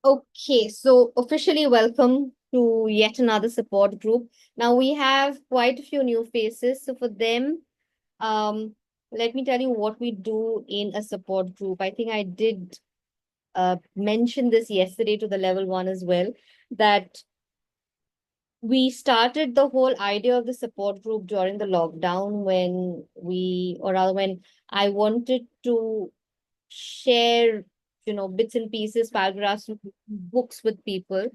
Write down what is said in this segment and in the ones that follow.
Okay, so officially welcome to yet another support group. Now we have quite a few new faces. So for them, um, let me tell you what we do in a support group. I think I did mention this yesterday to the level one as well, that we started the whole idea of the support group during the lockdown when or rather when I wanted to share, bits and pieces, paragraphs, books with people,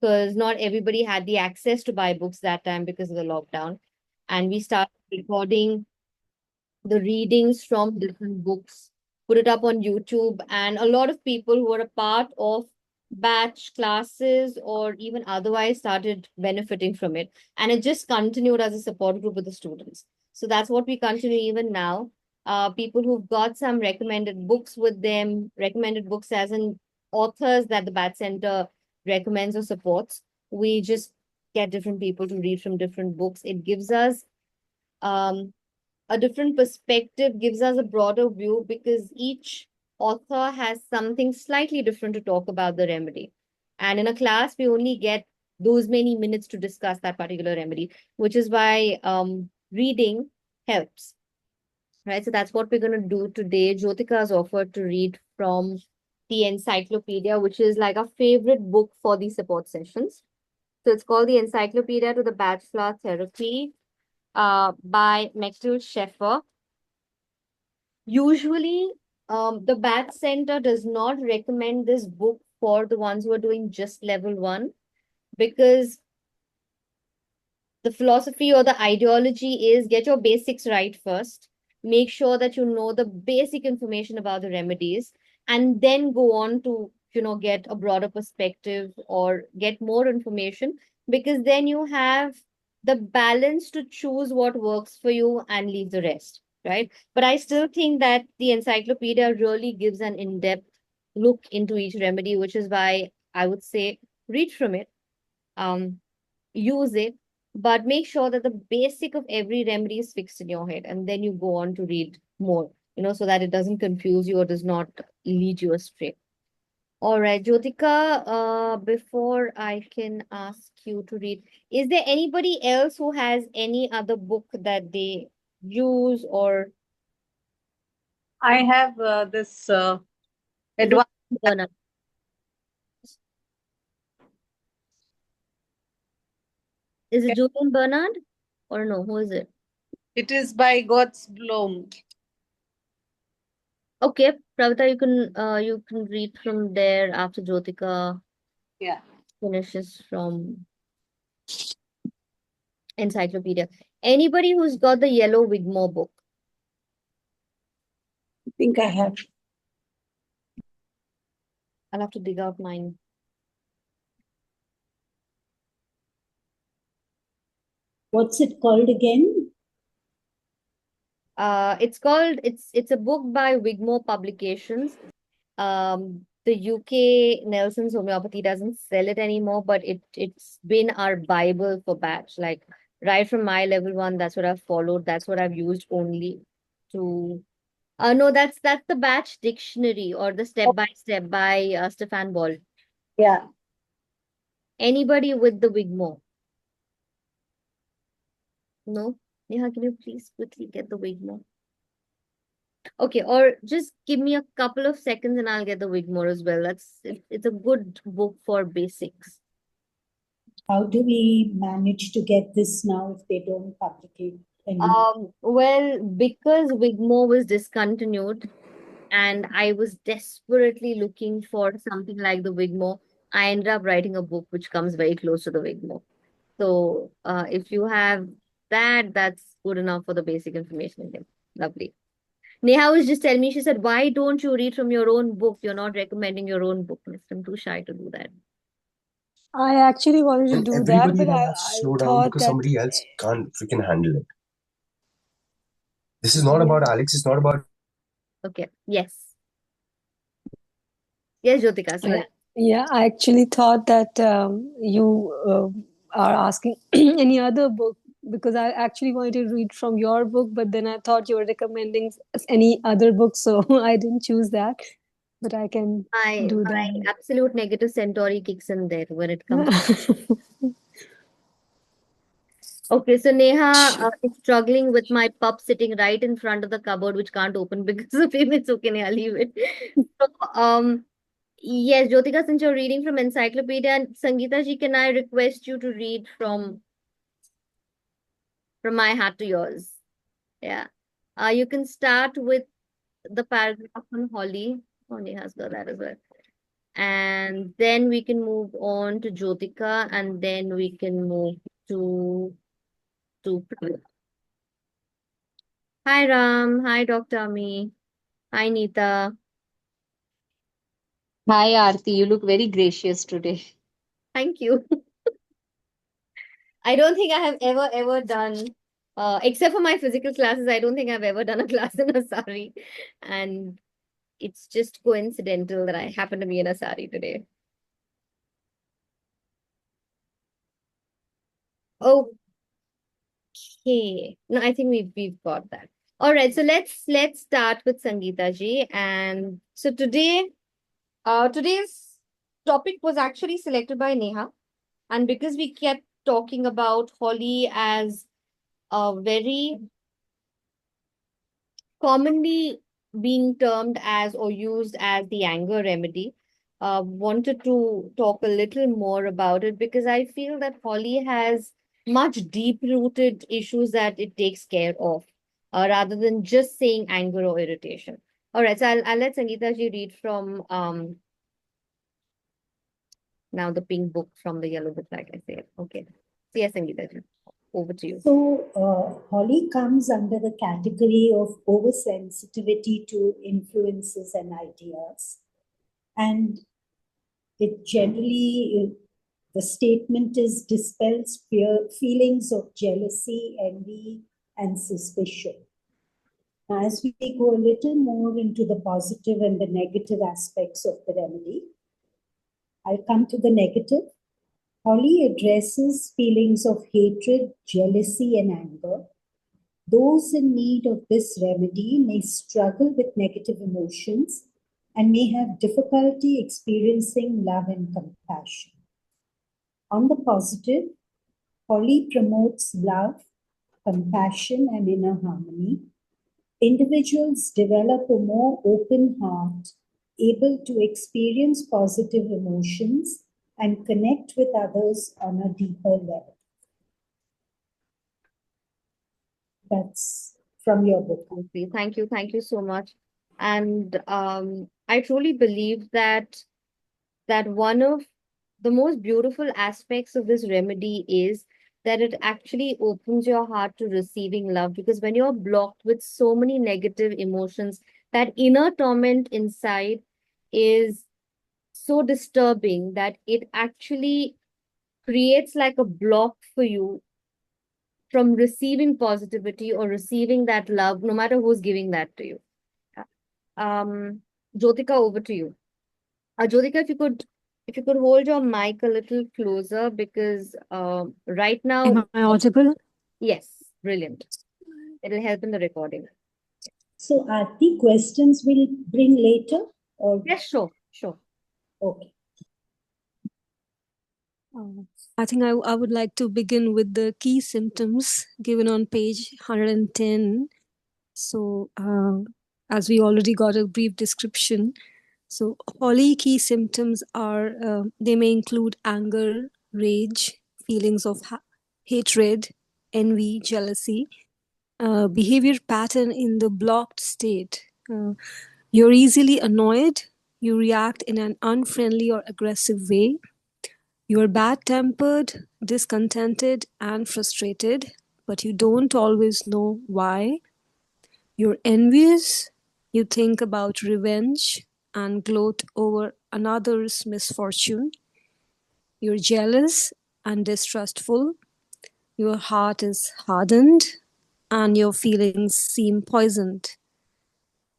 because not everybody had the access to buy books that time because of the lockdown. And we started recording the readings from different books, put it up on YouTube, and a lot of people who were a part of batch classes or even otherwise started benefiting from it. And it just continued as a support group with the students. So that's what we continue even now. People who've got some recommended books with them, recommended books as in authors that the Batch Center recommends or supports. We just get different people to read from different books. It gives us um, a different perspective, gives us a broader view because each author has something slightly different to talk about the remedy. And in a class, we only get those many minutes to discuss that particular remedy, which is why reading helps. Right. So that's what we're going to do today. Jyotika has offered to read from the encyclopedia, which is like a favorite book for these support sessions. So it's called the Encyclopedia to the Batch Flower Therapy by Maxwell Sheffer. Usually, the Batch Center does not recommend this book for the ones who are doing just level one because the philosophy or the ideology is get your basics right first. Make sure that you know the basic information about the remedies and then go on to, get a broader perspective or get more information because then you have the balance to choose what works for you and leave the rest, right? But I still think that the encyclopedia really gives an in-depth look into each remedy, which is why I would say read from it. Use it, but make sure that the basic of every remedy is fixed in your head, and then you go on to read more, so that it doesn't confuse you or does not lead you astray. All right, Jyotika, before I can ask you to read, is there anybody else who has any other book that they use or I have this is it advanced. Bernard? Is it Julian Bernard or no? Who is it? It is by God's Bloom. Okay, Pravita, you can read from there after Jyotika Yeah, finishes from encyclopedia. Anybody who's got the yellow Wigmore book? I think I have. I'll have to dig out mine. What's it called again? It's a book by Wigmore Publications. The UK Nelson's Homeopathy doesn't sell it anymore, but it's been our Bible for batch. Like right from my level one, that's what I've followed. That's what I've used only to. No, that's the batch dictionary or the step by step by Stefan Ball. Yeah. Anybody with the Wigmore? No? Neha, can you please quickly get the Wigmore? Okay, or just give me a couple of seconds and I'll get the Wigmore as well. It's a good book for basics. How do we manage to get this now if they don't publicate any? Well, because Wigmore was discontinued and I was desperately looking for something like the Wigmore, I ended up writing a book which comes very close to the Wigmore. So, if you have that, that's good enough for the basic information again. Lovely. Neha was just telling me, she said, why don't you read from your own book? You're not recommending your own book. I'm too shy to do that. I actually wanted to Then do that, everybody but now I, has to I slow down thought because that somebody else can't freaking handle it. This is not about Alex, it's not about. Okay. Yes. Yes, Jyotika, sorry. yeah, I actually thought that you are asking any other book because I actually wanted to read from your book, but then I thought you were recommending any other book, so I didn't choose that. but I can My do absolute negative centauri kicks in there when it comes. that. Okay, so Neha is struggling with my pup sitting right in front of the cupboard, which can't open because of him. It's okay, Neha, leave it. So, yes, Jyotika, since you're reading from encyclopedia, and Sangeeta ji, can I request you to read from my hat to yours? Yeah. You can start with the paragraph on Holly. Oh, Neha's got that as well. And then we can move on to Jyotika, and then we can move to Pradhan. Hi Ram. Hi Dr. Ami. Hi Neeta. Hi, Arti. You look very gracious today. Thank you. I don't think I have ever done, except for my physical classes, I don't think I've ever done a class in a sari. And it's just coincidental that I happen to be in a sari today. Okay. No, I think we've got that. All right. So let's start with Sangeeta ji. And so today's topic was actually selected by Neha. And because we kept talking about Holi as a very commonly being termed as or used as the anger remedy, wanted to talk a little more about it because I feel that Holi has much deep-rooted issues that it takes care of, rather than just saying anger or irritation. All right, so I'll let Sangeeta ji read from now the pink book from the yellow book, like I said. Okay. So yes, Sangeeta ji, over to you. So, Holly comes under the category of oversensitivity to influences and ideas. And it generally, the statement is dispels feelings of jealousy, envy, and suspicion. Now, as we go a little more into the positive and the negative aspects of the remedy, I'll come to the negative. Holly addresses feelings of hatred, jealousy, and anger. Those in need of this remedy may struggle with negative emotions and may have difficulty experiencing love and compassion. On the positive, Holly promotes love, compassion, and inner harmony. Individuals develop a more open heart, able to experience positive emotions and connect with others on a deeper level. That's from your book. Okay, thank you so much. And I truly believe that one of the most beautiful aspects of this remedy is that it actually opens your heart to receiving love, because when you're blocked with so many negative emotions, that inner torment inside is so disturbing that it actually creates like a block for you from receiving positivity or receiving that love, no matter who's giving that to you. Jyotika, over to you. Jyotika, if you could hold your mic a little closer, because right now, Am I audible? yes, brilliant. It'll help in the recording. So, Arati, questions will bring later? Or Yes, sure. okay. I think I would like to begin with the key symptoms given on page 110. So, as we already got a brief description, so Holi key symptoms are they may include anger, rage, feelings of hatred, envy, jealousy, behavior pattern in the blocked state. You're easily annoyed. You react in an unfriendly or aggressive way. You are bad-tempered, discontented, and frustrated, but you don't always know why. You're envious. You think about revenge and gloat over another's misfortune. You're jealous and distrustful. Your heart is hardened and your feelings seem poisoned.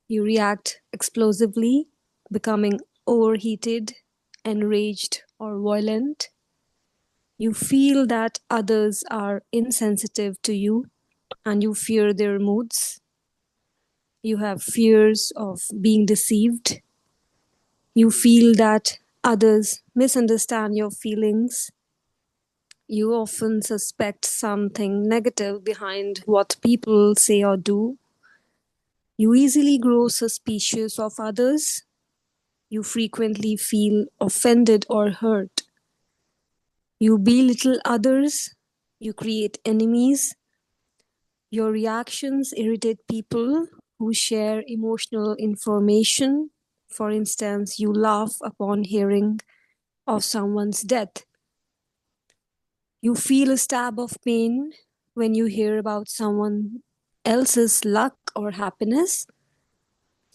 You react explosively, becoming overheated, enraged, or violent. You feel that others are insensitive to you and you fear their moods. You have fears of being deceived. You feel that others misunderstand your feelings. You often suspect something negative behind what people say or do. You easily grow suspicious of others. You frequently feel offended or hurt. You belittle others. You create enemies. Your reactions irritate people who share emotional information. For instance, you laugh upon hearing of someone's death. You feel a stab of pain when you hear about someone else's luck or happiness.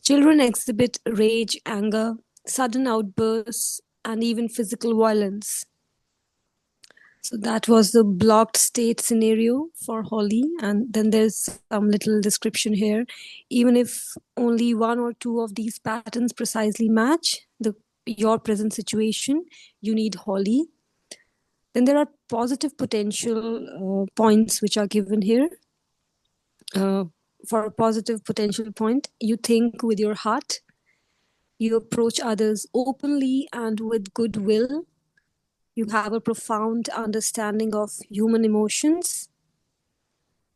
Children exhibit rage, anger, sudden outbursts, and even physical violence. So that was the blocked state scenario for Holly. And then there's some little description here. Even if only one or two of these patterns precisely match your present situation, you need Holly. Then there are positive potential points which are given here. For a positive potential point, you think with your heart, you approach others openly and with goodwill. You have a profound understanding of human emotions.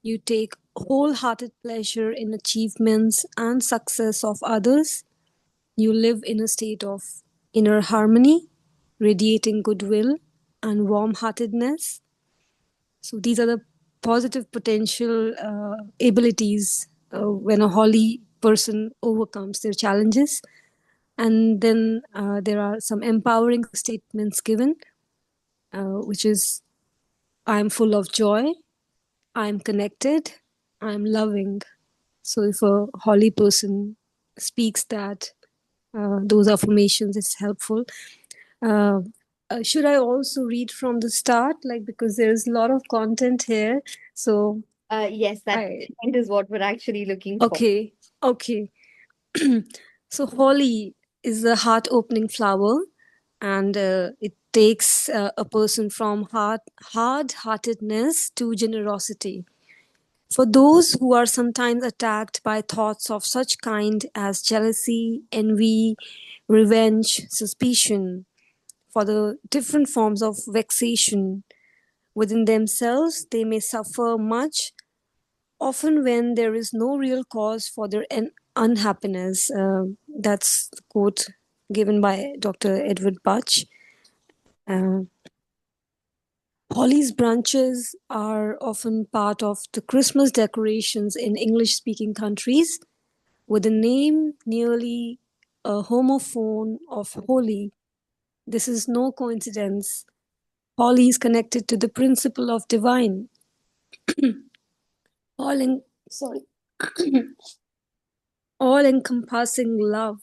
You take wholehearted pleasure in achievements and success of others. You live in a state of inner harmony, radiating goodwill and warm-heartedness. So these are the positive potential abilities when a Holly person overcomes their challenges. And then there are some empowering statements given, which is, I'm full of joy, I'm connected, I'm loving. So if a Holly person speaks that, those affirmations, it's helpful. Should I also read from the start? Like, because there's a lot of content here. So Yes, that point is what we're actually looking for. Okay. So Holly is a heart-opening flower, and it takes a person from hard-heartedness to generosity. For those who are sometimes attacked by thoughts of such kind as jealousy, envy, revenge, suspicion, for the different forms of vexation within themselves, they may suffer much, often when there is no real cause for their unhappiness. That's the quote given by Dr. Edward Bach. Holly's branches are often part of the Christmas decorations in English-speaking countries, with the name nearly a homophone of holy. This is no coincidence. Holly is connected to the principle of divine, all-encompassing love,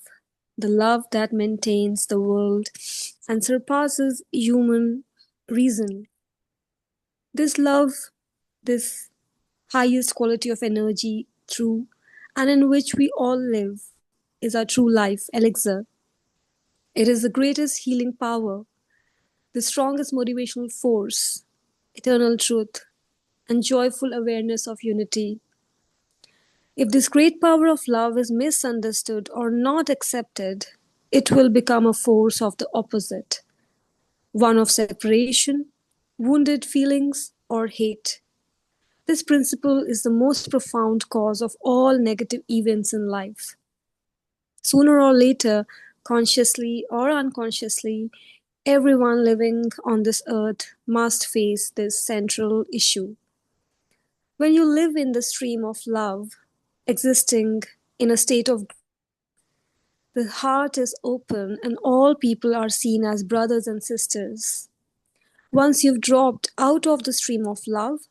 the love that maintains the world and surpasses human reason. This love, this highest quality of energy, true, and in which we all live, is our true life elixir. It is the greatest healing power, the strongest motivational force, eternal truth, and joyful awareness of unity. If this great power of love is misunderstood or not accepted, it will become a force of the opposite, one of separation, wounded feelings, or hate. This principle is the most profound cause of all negative events in life. Sooner or later, consciously or unconsciously, everyone living on this earth must face this central issue. When you live in the stream of love, existing in a state of the heart is open and all people are seen as brothers and sisters. Once you've dropped out of the stream of love,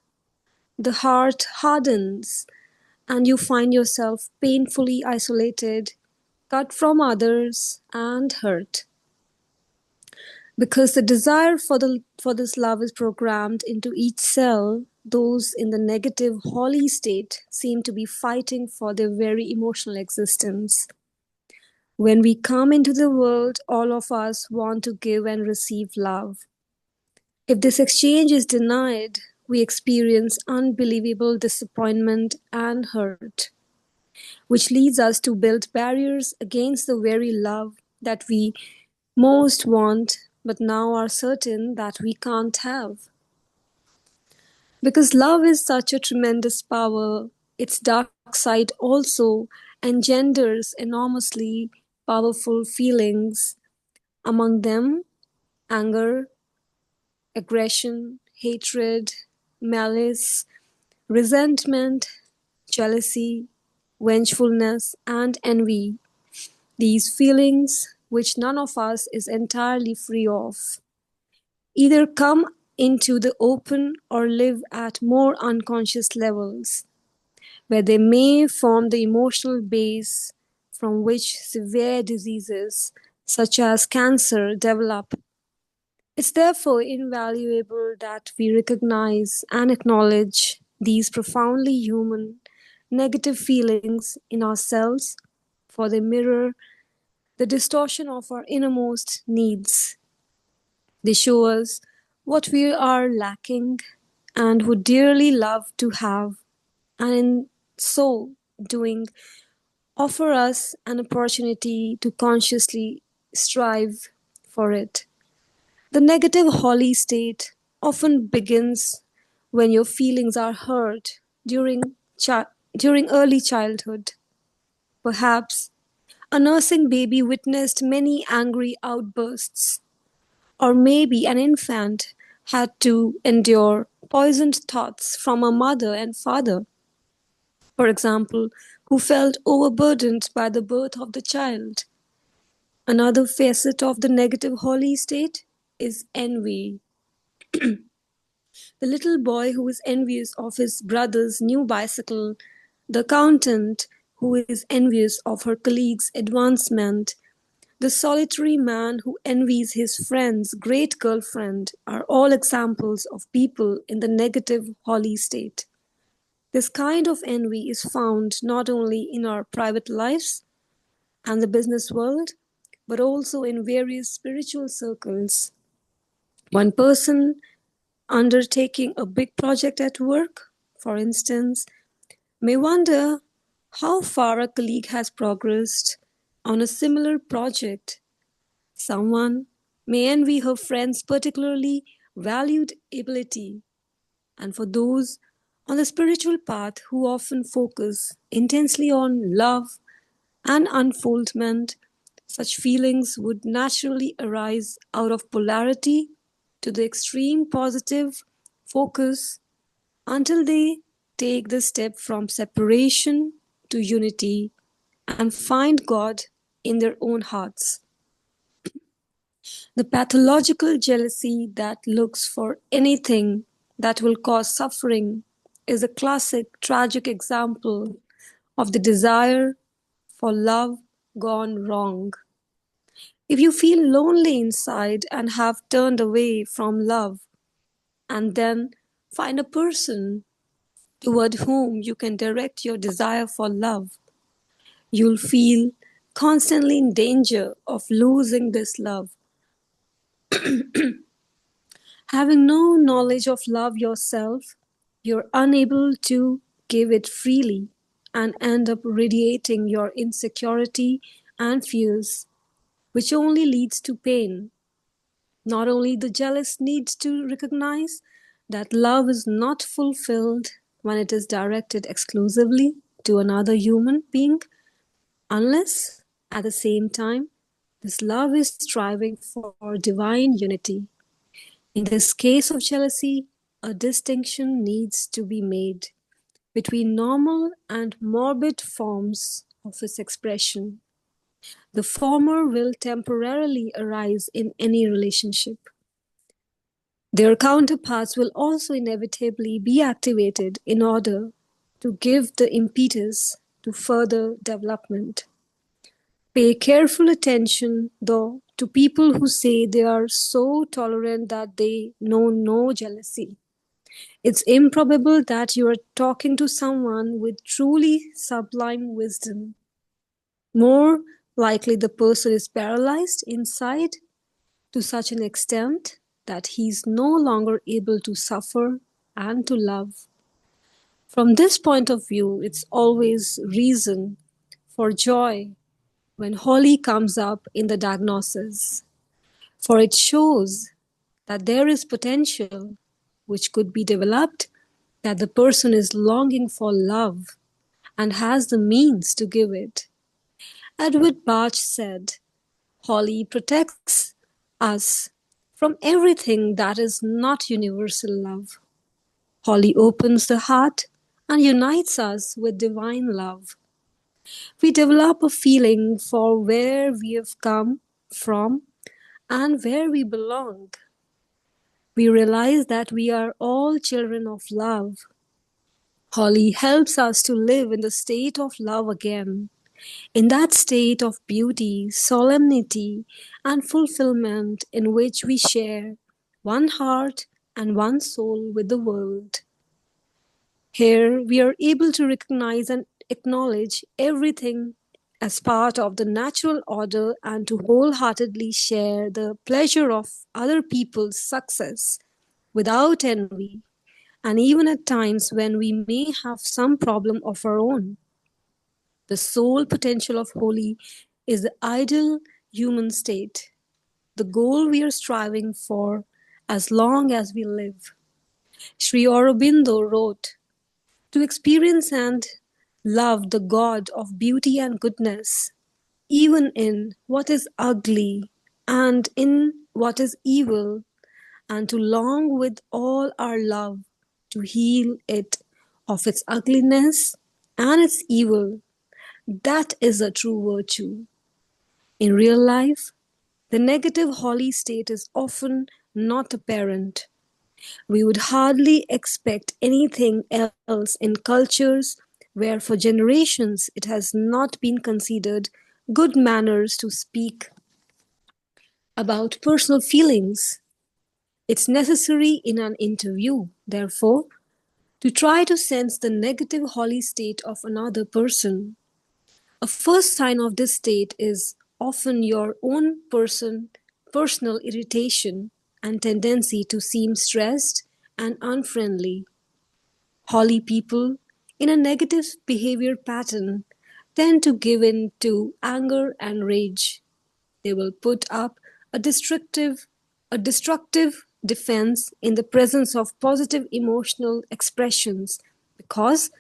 the heart hardens and you find yourself painfully isolated, cut from others, and hurt. Because the desire for this love is programmed into each cell, those in the negative holy state seem to be fighting for their very emotional existence. When we come into the world, all of us want to give and receive love. If this exchange is denied, we experience unbelievable disappointment and hurt, which leads us to build barriers against the very love that we most want, but now are certain that we can't have. Because love is such a tremendous power, its dark side also engenders enormously powerful feelings, among them anger, aggression, hatred, malice, resentment, jealousy, vengefulness, and envy. These feelings, which none of us is entirely free of, either come into the open or live at more unconscious levels, where they may form the emotional base from which severe diseases such as cancer develop. It's therefore invaluable that we recognize and acknowledge these profoundly human negative feelings in ourselves, for they mirror the distortion of our innermost needs. They show us what we are lacking and would dearly love to have, and in so doing, offer us an opportunity to consciously strive for it. The negative holy state often begins when your feelings are hurt during early childhood. Perhaps a nursing baby witnessed many angry outbursts, or maybe an infant had to endure poisoned thoughts from a mother and father, for example, who felt overburdened by the birth of the child. Another facet of the negative holy state is envy. The little boy who is envious of his brother's new bicycle, the accountant who is envious of her colleague's advancement, the solitary man who envies his friend's great girlfriend are all examples of people in the negative holy state. This kind of envy is found not only in our private lives and the business world, but also in various spiritual circles. One person undertaking a big project at work, for instance, may wonder how far a colleague has progressed on a similar project. Someone may envy her friend's particularly valued ability, and for those on the spiritual path who often focus intensely on love and unfoldment, such feelings would naturally arise out of polarity to the extreme positive focus until they take the step from separation to unity and find God in their own hearts. The pathological jealousy that looks for anything that will cause suffering is a classic tragic example of the desire for love gone wrong. If you feel lonely inside and have turned away from love, and then find a person toward whom you can direct your desire for love, you'll feel constantly in danger of losing this love. Having no knowledge of love yourself, you're unable to give it freely and end up radiating your insecurity and fears, which only leads to pain. Not only the jealous needs to recognize that love is not fulfilled when it is directed exclusively to another human being, unless at the same time this love is striving for divine unity. In this case of jealousy, a distinction needs to be made between normal and morbid forms of its expression. The former will temporarily arise in any relationship. Their counterparts will also inevitably be activated in order to give the impetus to further development. Pay careful attention, though, to people who say they are so tolerant that they know no jealousy. It's improbable that you are talking to someone with truly sublime wisdom. More likely, the person is paralyzed inside to such an extent that he is no longer able to suffer and to love. From this point of view, it's always reason for joy when Holi comes up in the diagnosis, for it shows that there is potential which could be developed, that the person is longing for love and has the means to give it. Edward Bach said, Holi protects us from everything that is not universal love. Holi opens the heart and unites us with divine love. We develop a feeling for where we have come from and where we belong. We realize that we are all children of love. Holi helps us to live in the state of love again, in that state of beauty, solemnity, and fulfillment in which we share one heart and one soul with the world. Here we are able to recognize and acknowledge everything as part of the natural order and to wholeheartedly share the pleasure of other people's success without envy, and even at times when we may have some problem of our own. The sole potential of Holi is the ideal human state, the goal we are striving for as long as we live. Sri Aurobindo wrote, to experience and love the God of beauty and goodness, even in what is ugly and in what is evil, and to long with all our love to heal it of its ugliness and its evil, that is a true virtue. In real life, the negative Holi state is often not apparent. We would hardly expect anything else in cultures where for generations it has not been considered good manners to speak about personal feelings. It's necessary in an interview, therefore, to try to sense the negative Holi state of another person. A first sign of this state is often your own personal irritation and tendency to seem stressed and unfriendly. Holi people in a negative behavior pattern tend to give in to anger and rage. They will put up a destructive defense in the presence of positive emotional expressions because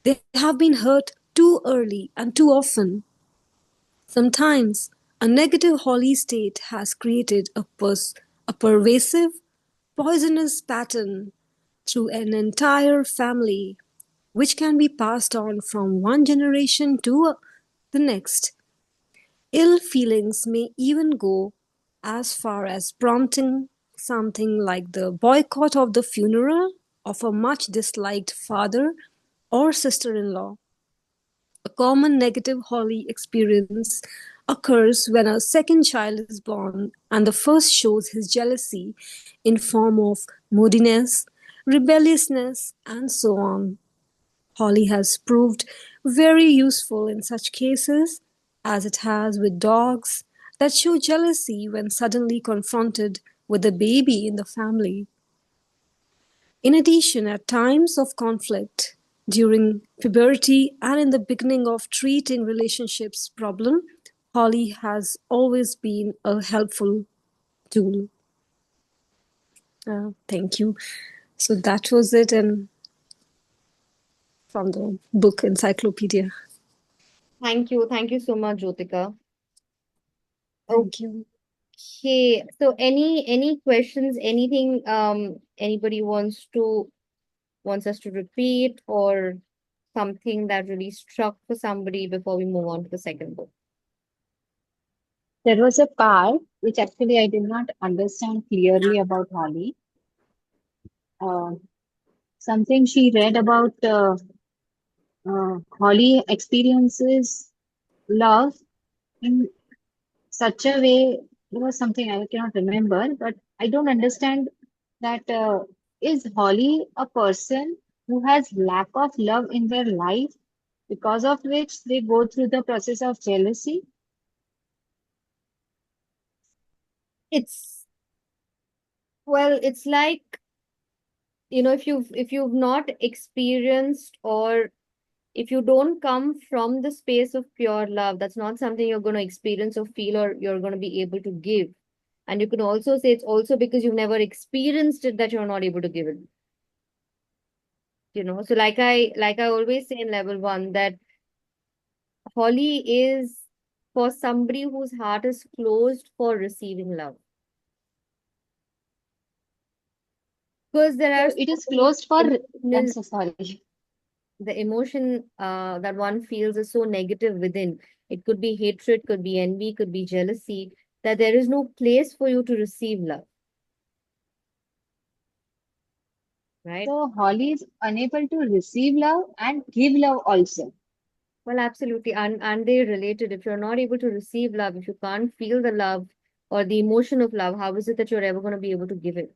they have been hurt too early and too often. Sometimes a negative Holi state has created a pervasive, poisonous pattern through an entire family, which can be passed on from one generation to the next. Ill feelings may even go as far as prompting something like the boycott of the funeral of a much disliked father or sister in law. A common negative Holi experience occurs when a second child is born and the first shows his jealousy in form of moodiness, rebelliousness, and so on. Holi has proved very useful in such cases, as it has with dogs that show jealousy when suddenly confronted with a baby in the family. In addition, at times of conflict, during puberty and in the beginning of treating relationships problem, Holi has always been a helpful tool. Thank you. So that was it, and from the book Encyclopedia. Thank you. Thank you so much, Jyotika. Thank you. Okay. So any questions, anything anybody wants us to repeat, or something that really struck for somebody before we move on to the second book? There was a part which actually I did not understand clearly about Holly. Uh, Something she read about Holly experiences love in such a way. It was something I cannot remember, but I don't understand that is Holly a person who has lack of love in their life because of which they go through the process of jealousy? It's well, it's like, if you've not experienced or if you don't come from the space of pure love, that's not something you're going to experience or feel or you're going to be able to give. And you can also say it's also because you've never experienced it that you're not able to give it. So like I always say in level 1 that Holly is for somebody whose heart is closed for receiving love. Because there are So it is closed for, I'm emotions, so sorry. the emotion that one feels is so negative within. It could be hatred, could be envy, could be jealousy, that there is no place for you to receive love. Right? So Holly is unable to receive love and give love also. Well, absolutely. And they related. If you're not able to receive love, if you can't feel the love or the emotion of love, how is it that you're ever going to be able to give it?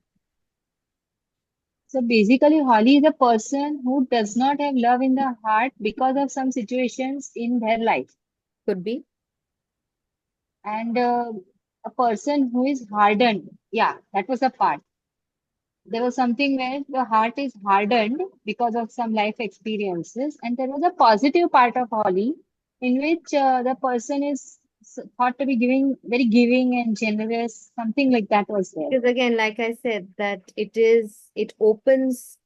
So basically, Holly is a person who does not have love in the heart because of some situations in their life. Could be. And a person who is hardened. Yeah, that was a part. There was something where the heart is hardened because of some life experiences. And there was a positive part of Holly in which the person is thought to be very giving and generous. Something like that was there. Because again, like I said, that it opens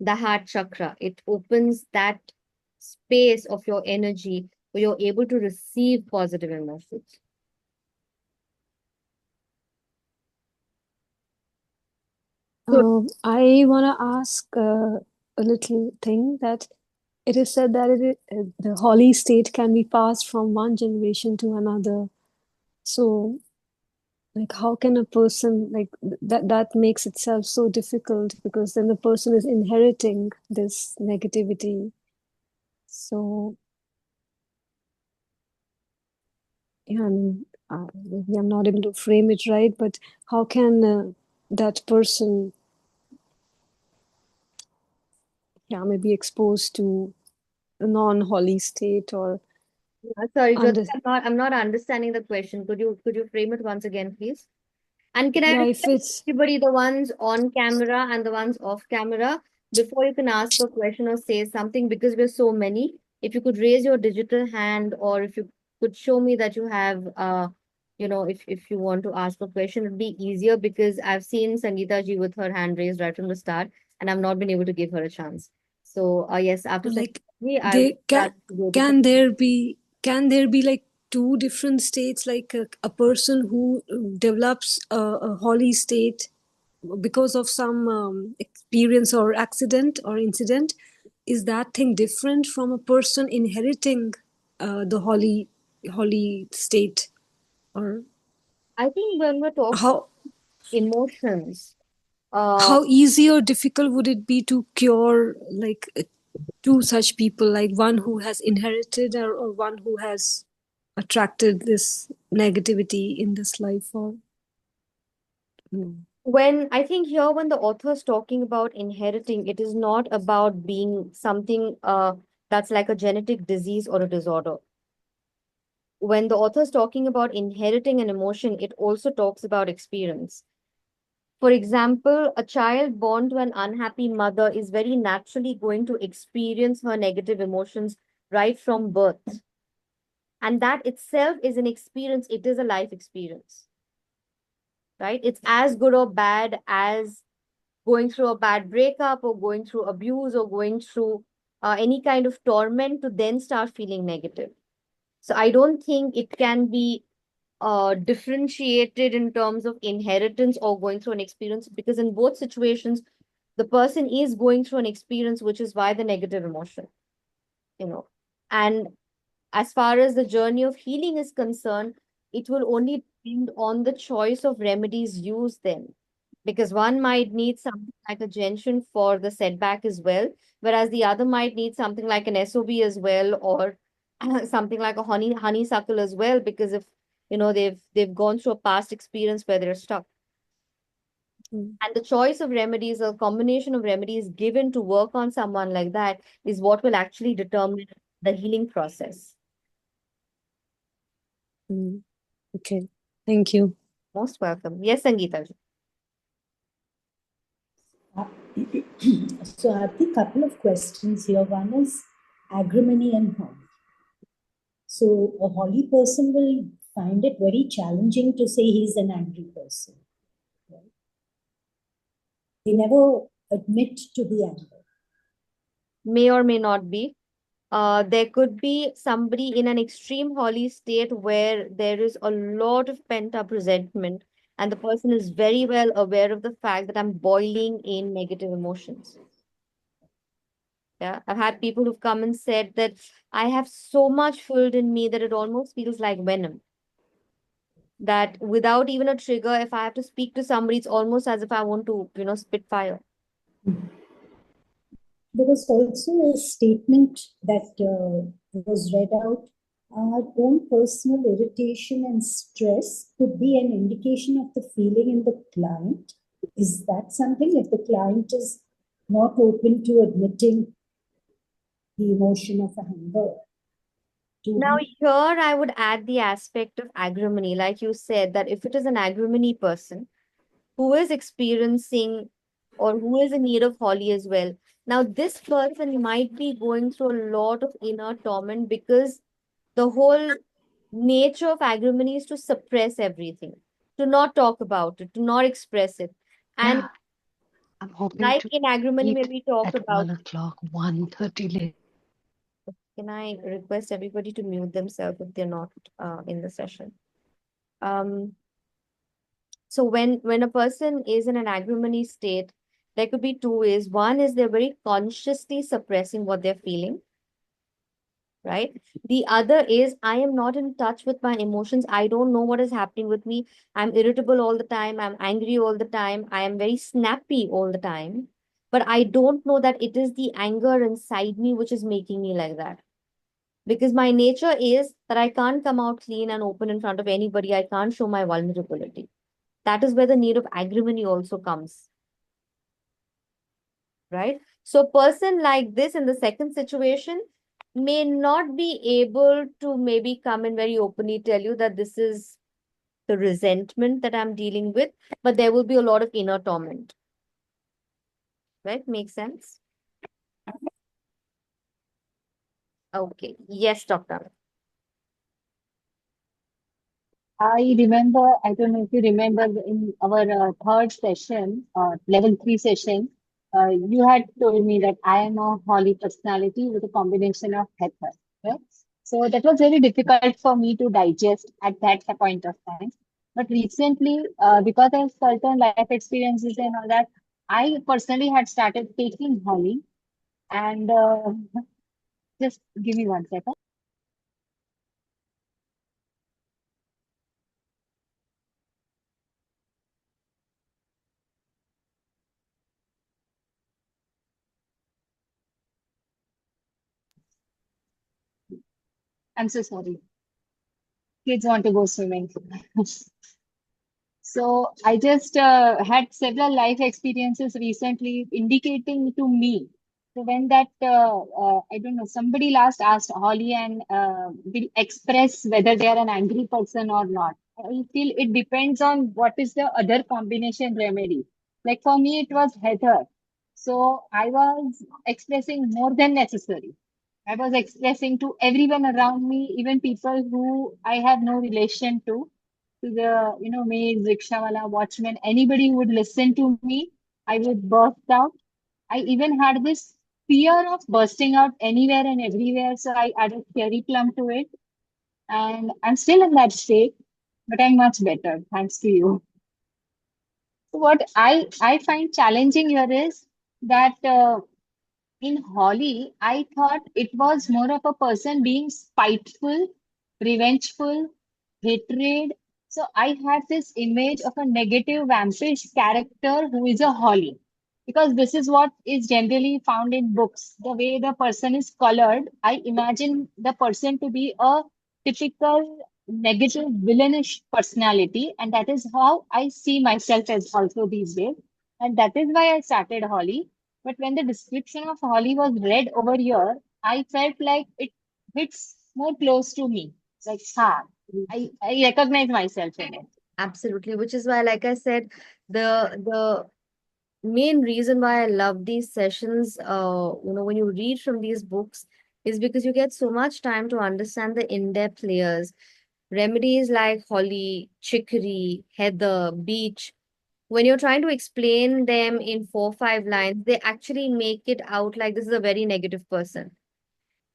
the heart chakra. It opens that space of your energy where you're able to receive positive emotions. So I want to ask a little thing that it is said that the holy state can be passed from one generation to another. So, like, how can a person like that makes itself so difficult because then the person is inheriting this negativity. So, yeah, I mean, maybe I'm not able to frame it right, but how can that person, yeah, maybe exposed to a non-holy state or sorry, Jyoti, under, I'm not understanding the question. Could you frame it once again, please? And can I yeah, if request it's everybody, the ones on camera and the ones off camera, before you can ask a question or say something, because we're so many, if you could raise your digital hand or if you could show me that you have, if you want to ask a question, it'd be easier because I've seen Sangeeta ji with her hand raised right from the start and I've not been able to give her a chance. So, yes, after like Sangeeta ji, I will they start to go to can there be like two different states, like a person who develops a holy state because of some experience or accident or incident? Is that thing different from a person inheriting the holy state? Or I think when we're talking how emotions, uh, how easy or difficult would it be to cure, like, two such people, like one who has inherited or one who has attracted this negativity in this life? Or when I think here, when the author is talking about inheriting, it is not about being something that's like a genetic disease or a disorder. When the author is talking about inheriting an emotion, it also talks about experience. For example, a child born to an unhappy mother is very naturally going to experience her negative emotions right from birth. And that itself is an experience, it is a life experience, right? It's as good or bad as going through a bad breakup or going through abuse or going through any kind of torment to then start feeling negative. So I don't think it can be differentiated in terms of inheritance or going through an experience, because in both situations, the person is going through an experience, which is why the negative emotion, you know. And as far as the journey of healing is concerned, it will only depend on the choice of remedies used then. Because one might need something like a gentian for the setback as well, whereas the other might need something like an SOB as well, or something like a honeysuckle as well, because if they've gone through a past experience where they're stuck. And the choice of remedies or combination of remedies given to work on someone like that is what will actually determine the healing process. Okay, thank you. Most welcome. Yes, Sangeeta. So I have a couple of questions here. One is, agrimony and Holi. So a Holi person will find it very challenging to say he's an angry person. Right? They never admit to the anger. May or may not be. There could be somebody in an extreme Holi state where there is a lot of pent-up resentment, and the person is very well aware of the fact that I'm boiling in negative emotions. Yeah, I've had people who've come and said that I have so much filled in me that it almost feels like venom. That without even a trigger, if I have to speak to somebody, it's almost as if I want to, spit fire. There was also a statement that was read out. Our own personal irritation and stress could be an indication of the feeling in the client. Is that something? If the client is not open to admitting the emotion of anger. Now, here I would add the aspect of agrimony. Like you said, that if it is an agrimony person who is experiencing or who is in need of Holi as well, now this person might be going through a lot of inner torment because the whole nature of agrimony is to suppress everything, to not talk about it, to not express it. And Yeah, I'm hoping like to in agrimony, eat when we talk at about, 1 o'clock, 1:30 later. can I request everybody to mute themselves if they're not in the session? So when a person is in an agrimony state, there could be two ways. One is they're very consciously suppressing what they're feeling, right? The other is I am not in touch with my emotions. I don't know what is happening with me. I'm irritable all the time. I'm angry all the time. I am very snappy all the time. But I don't know that it is the anger inside me which is making me like that. Because my nature is that I can't come out clean and open in front of anybody. I can't show my vulnerability. That is where the need of agrimony also comes. Right? So a person like this in the second situation may not be able to maybe come and very openly tell you that this is the resentment that I'm dealing with, but there will be a lot of inner torment. Right? Makes sense? Okay. Yes, Doctor. I remember, I don't know if you remember in our third session, level 3 session, you had told me that I am a Holly personality with a combination of Heather. Right? So that was very difficult for me to digest at that point of time. But recently, because of certain life experiences and all that, I personally had started taking Holly. And just give me 1 second. I'm so sorry. Kids want to go swimming. So I just had several life experiences recently indicating to me. So when that, I don't know, somebody last asked Holly and will express whether they are an angry person or not. I feel it depends on what is the other combination remedy. Like for me, it was Heather. So I was expressing more than necessary. I was expressing to everyone around me, even people who I have no relation to the maids, rickshawala, watchmen, anybody who would listen to me, I would burst out. I even had this fear of bursting out anywhere and everywhere, so I added cherry plum to it, and I'm still in that state, but I'm much better thanks to you. So what I find challenging here is that in Holly, I thought it was more of a person being spiteful, revengeful, hatred. So I had this image of a negative vampirish character who is a Holly. Because this is what is generally found in books. The way the person is colored, I imagine the person to be a typical negative villainish personality. And that is how I see myself as also these days. And that is why I started Holly. But when the description of Holly was read over here, I felt like it hits more close to me. Like, I recognize myself in it. Absolutely. Which is why, like I said, the main reason why I love these sessions, when you read from these books, is because you get so much time to understand the in-depth layers. Remedies like holly, chicory, heather, beech, when you're trying to explain them in 4 or 5 lines, they actually make it out like this is a very negative person.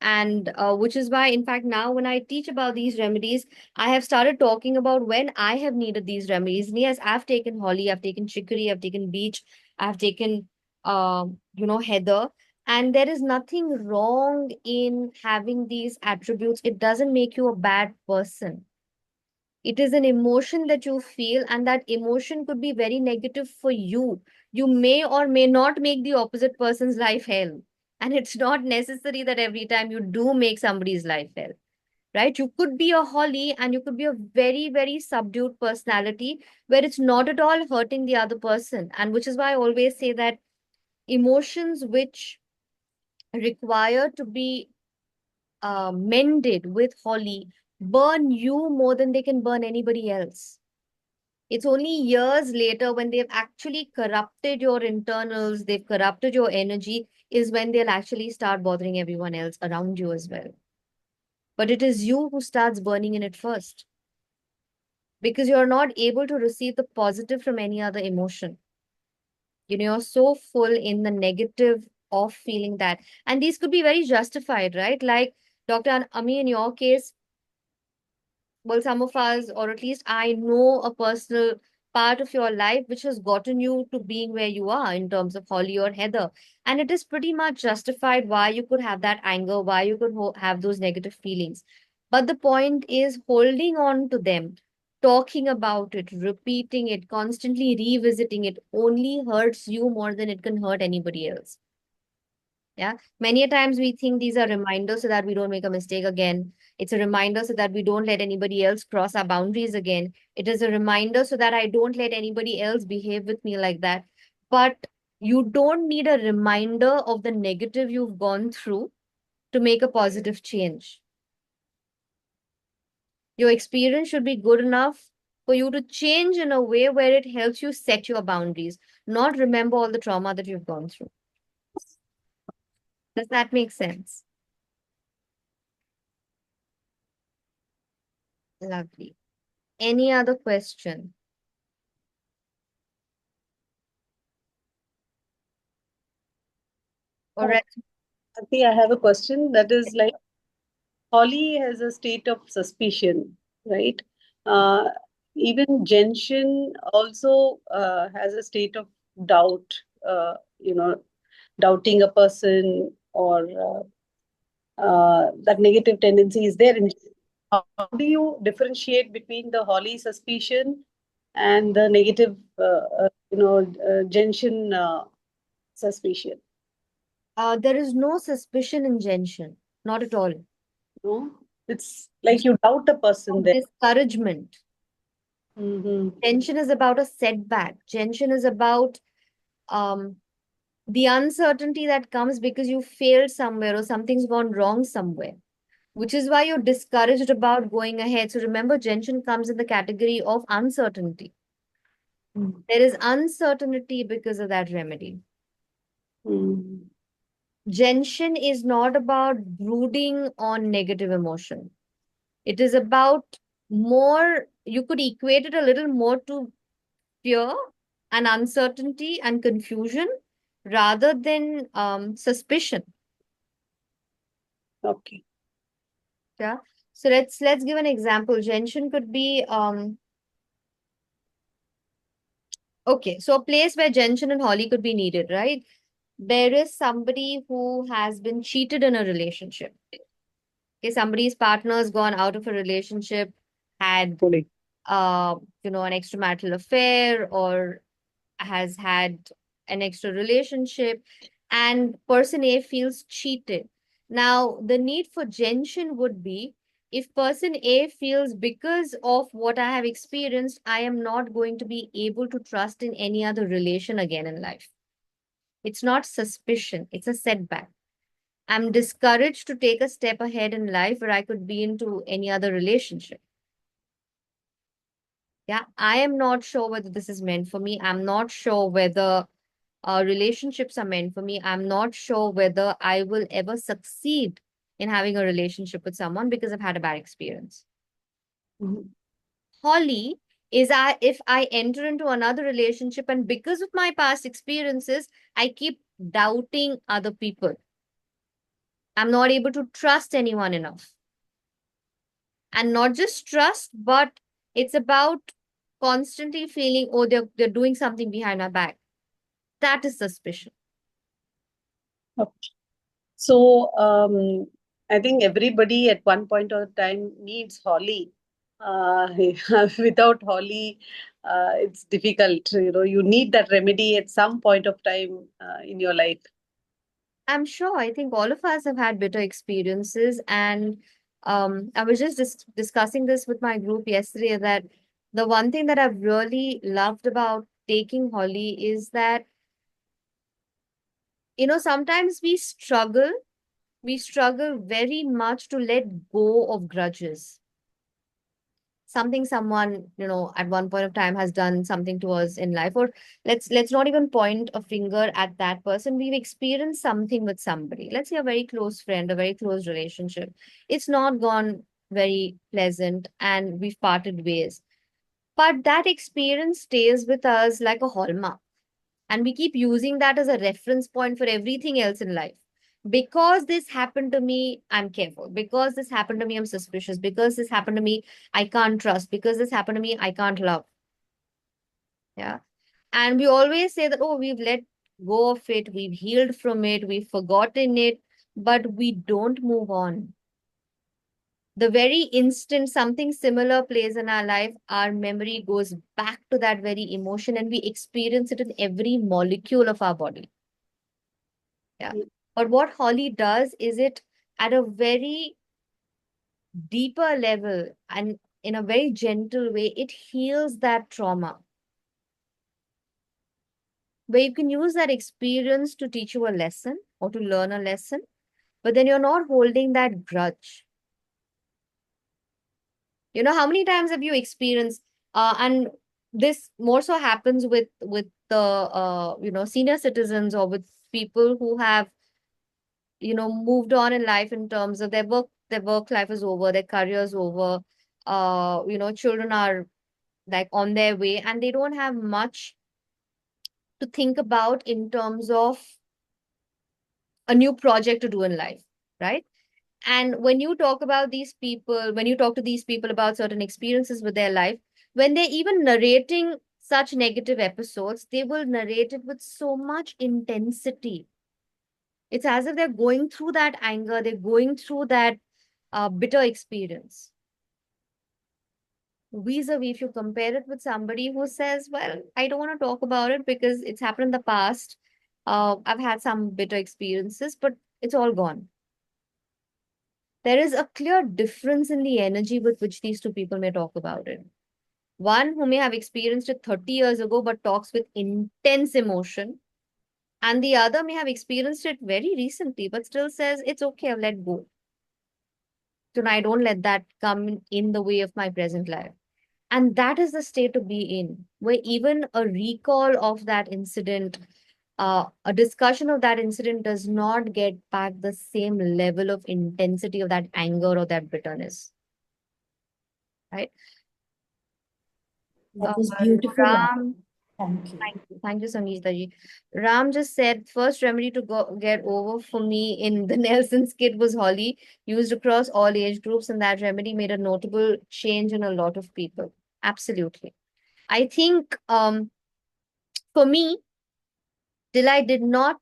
And which is why, in fact, now when I teach about these remedies, I have started talking about when I have needed these remedies. And yes, I've taken holly, I've taken chicory, I've taken beech, I've taken, heather. And there is nothing wrong in having these attributes. It doesn't make you a bad person. It is an emotion that you feel, and that emotion could be very negative for you. You may or may not make the opposite person's life hell. And it's not necessary that every time you do make somebody's life hell, right? You could be a holly and you could be a very, very subdued personality where it's not at all hurting the other person. And which is why I always say that emotions which require to be mended with holly burn you more than they can burn anybody else. It's only years later when they've actually corrupted your internals, they've corrupted your energy, is when they'll actually start bothering everyone else around you as well. But it is you who starts burning in it first because you're not able to receive the positive from any other emotion. You're so full in the negative of feeling that. And these could be very justified, right? Like Dr. Ami, in your case, well, some of us, or at least I know a personal part of your life which has gotten you to being where you are in terms of Holly or Heather. And it is pretty much justified why you could have that anger, why you could have those negative feelings. But the point is holding on to them, talking about it, repeating it, constantly revisiting it only hurts you more than it can hurt anybody else. Yeah. Many a times we think these are reminders so that we don't make a mistake again. It's a reminder so that we don't let anybody else cross our boundaries again. It is a reminder so that I don't let anybody else behave with me like that. But you don't need a reminder of the negative you've gone through to make a positive change. Your experience should be good enough for you to change in a way where it helps you set your boundaries, not remember all the trauma that you've gone through. Does that make sense? Lovely. Any other question? All right. I think I have a question that is like Holly has a state of suspicion, right? Uh, Even Genshin also has a state of doubt, doubting a person or that negative tendency is there. How do you differentiate between the Holly suspicion and the negative, Genshin suspicion? There is no suspicion in Genshin, not at all. No, it's like you doubt a person there. Discouragement. Mm-hmm. Genshin is about a setback. Genshin is about the uncertainty that comes because you failed somewhere or something's gone wrong somewhere, which is why you're discouraged about going ahead. So remember, Genshin comes in the category of uncertainty. Mm. There is uncertainty because of that remedy. Mm. Genshin is not about brooding on negative emotion. It is about more, you could equate it a little more to fear and uncertainty and confusion rather than suspicion. Okay. Yeah. So let's give an example. Genshin could be okay. So a place where Genshin and Holly could be needed, right? There is somebody who has been cheated in a relationship. Okay, somebody's partner has gone out of a relationship, had Fully. An extramarital affair or has had an extra relationship, and person A feels cheated. Now, the need for genshin would be if person A feels because of what I have experienced, I am not going to be able to trust in any other relation again in life. It's not suspicion, it's a setback. I'm discouraged to take a step ahead in life where I could be into any other relationship. Yeah, I am not sure whether this is meant for me. I'm not sure whether relationships are meant for me. I'm not sure whether I will ever succeed in having a relationship with someone because I've had a bad experience. Mhm. Holly is if I enter into another relationship and because of my past experiences, I keep doubting other people. I'm not able to trust anyone enough. And not just trust, but it's about constantly feeling, oh, they're doing something behind my back. That is suspicion. Okay. So I think everybody at one point of time needs Holly. Without Holly, it's difficult. You need that remedy at some point of time in your life. I'm sure. I think all of us have had bitter experiences. And I was just discussing this with my group yesterday that the one thing that I've really loved about taking Holly is that, sometimes we struggle very much to let go of grudges. Something someone, at one point of time has done something to us in life, or let's not even point a finger at that person. We've experienced something with somebody, let's say a very close friend, a very close relationship. It's not gone very pleasant and we've parted ways, but that experience stays with us like a hallmark, and we keep using that as a reference point for everything else in life. Because this happened to me, I'm careful. Because this happened to me, I'm suspicious. Because this happened to me, I can't trust. Because this happened to me, I can't love. Yeah. And we always say that, oh, we've let go of it, we've healed from it, we've forgotten it, but we don't move on. The very instant something similar plays in our life, our memory goes back to that very emotion and we experience it in every molecule of our body. Yeah. But what Holly does is it at a very deeper level and in a very gentle way, it heals that trauma. Where you can use that experience to teach you a lesson or to learn a lesson, but then you're not holding that grudge. How many times have you experienced, and this more so happens with the senior citizens or with people who have moved on in life in terms of their work life is over, their career is over, children are like on their way and they don't have much to think about in terms of a new project to do in life, right? And when you talk about these people, when you talk to these people about certain experiences with their life, when they're even narrating such negative episodes, they will narrate it with so much intensity. It's as if they're going through that anger, they're going through that bitter experience. Vis-a-vis, if you compare it with somebody who says, well, I don't want to talk about it because it's happened in the past. I've had some bitter experiences, but it's all gone. There is a clear difference in the energy with which these two people may talk about it. One who may have experienced it 30 years ago but talks with intense emotion, and the other may have experienced it very recently but still says, it's okay, I've let go. So I don't let that come in the way of my present life. And that is the state to be in, where even a recall of that incident, a discussion of that incident does not get back the same level of intensity of that anger or that bitterness. Right? That was beautiful. Ram, Thank you. thank you, Sangeeta ji. Ram just said, first remedy to get over for me in the Nelson's kit was Holly, used across all age groups, and that remedy made a notable change in a lot of people. Absolutely. I think for me, till I did not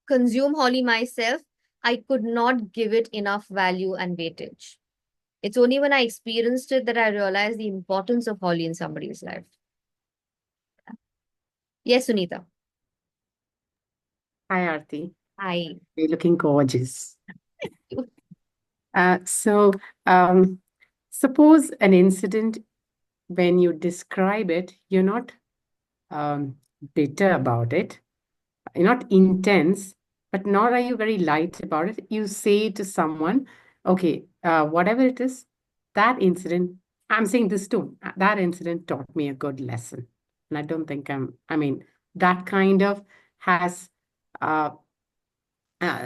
consume Holly myself, I could not give it enough value and weightage. It's only when I experienced it that I realized the importance of Holly in somebody's life. Yes, Sunita. Hi, Arati. Hi. You're looking gorgeous. So, suppose an incident, when you describe it, you're not bitter about it, you're not intense, but nor are you very light about it. You say to someone, okay, whatever it is, that incident, I'm saying this too, that incident taught me a good lesson. And I don't think I mean, that kind of has, uh,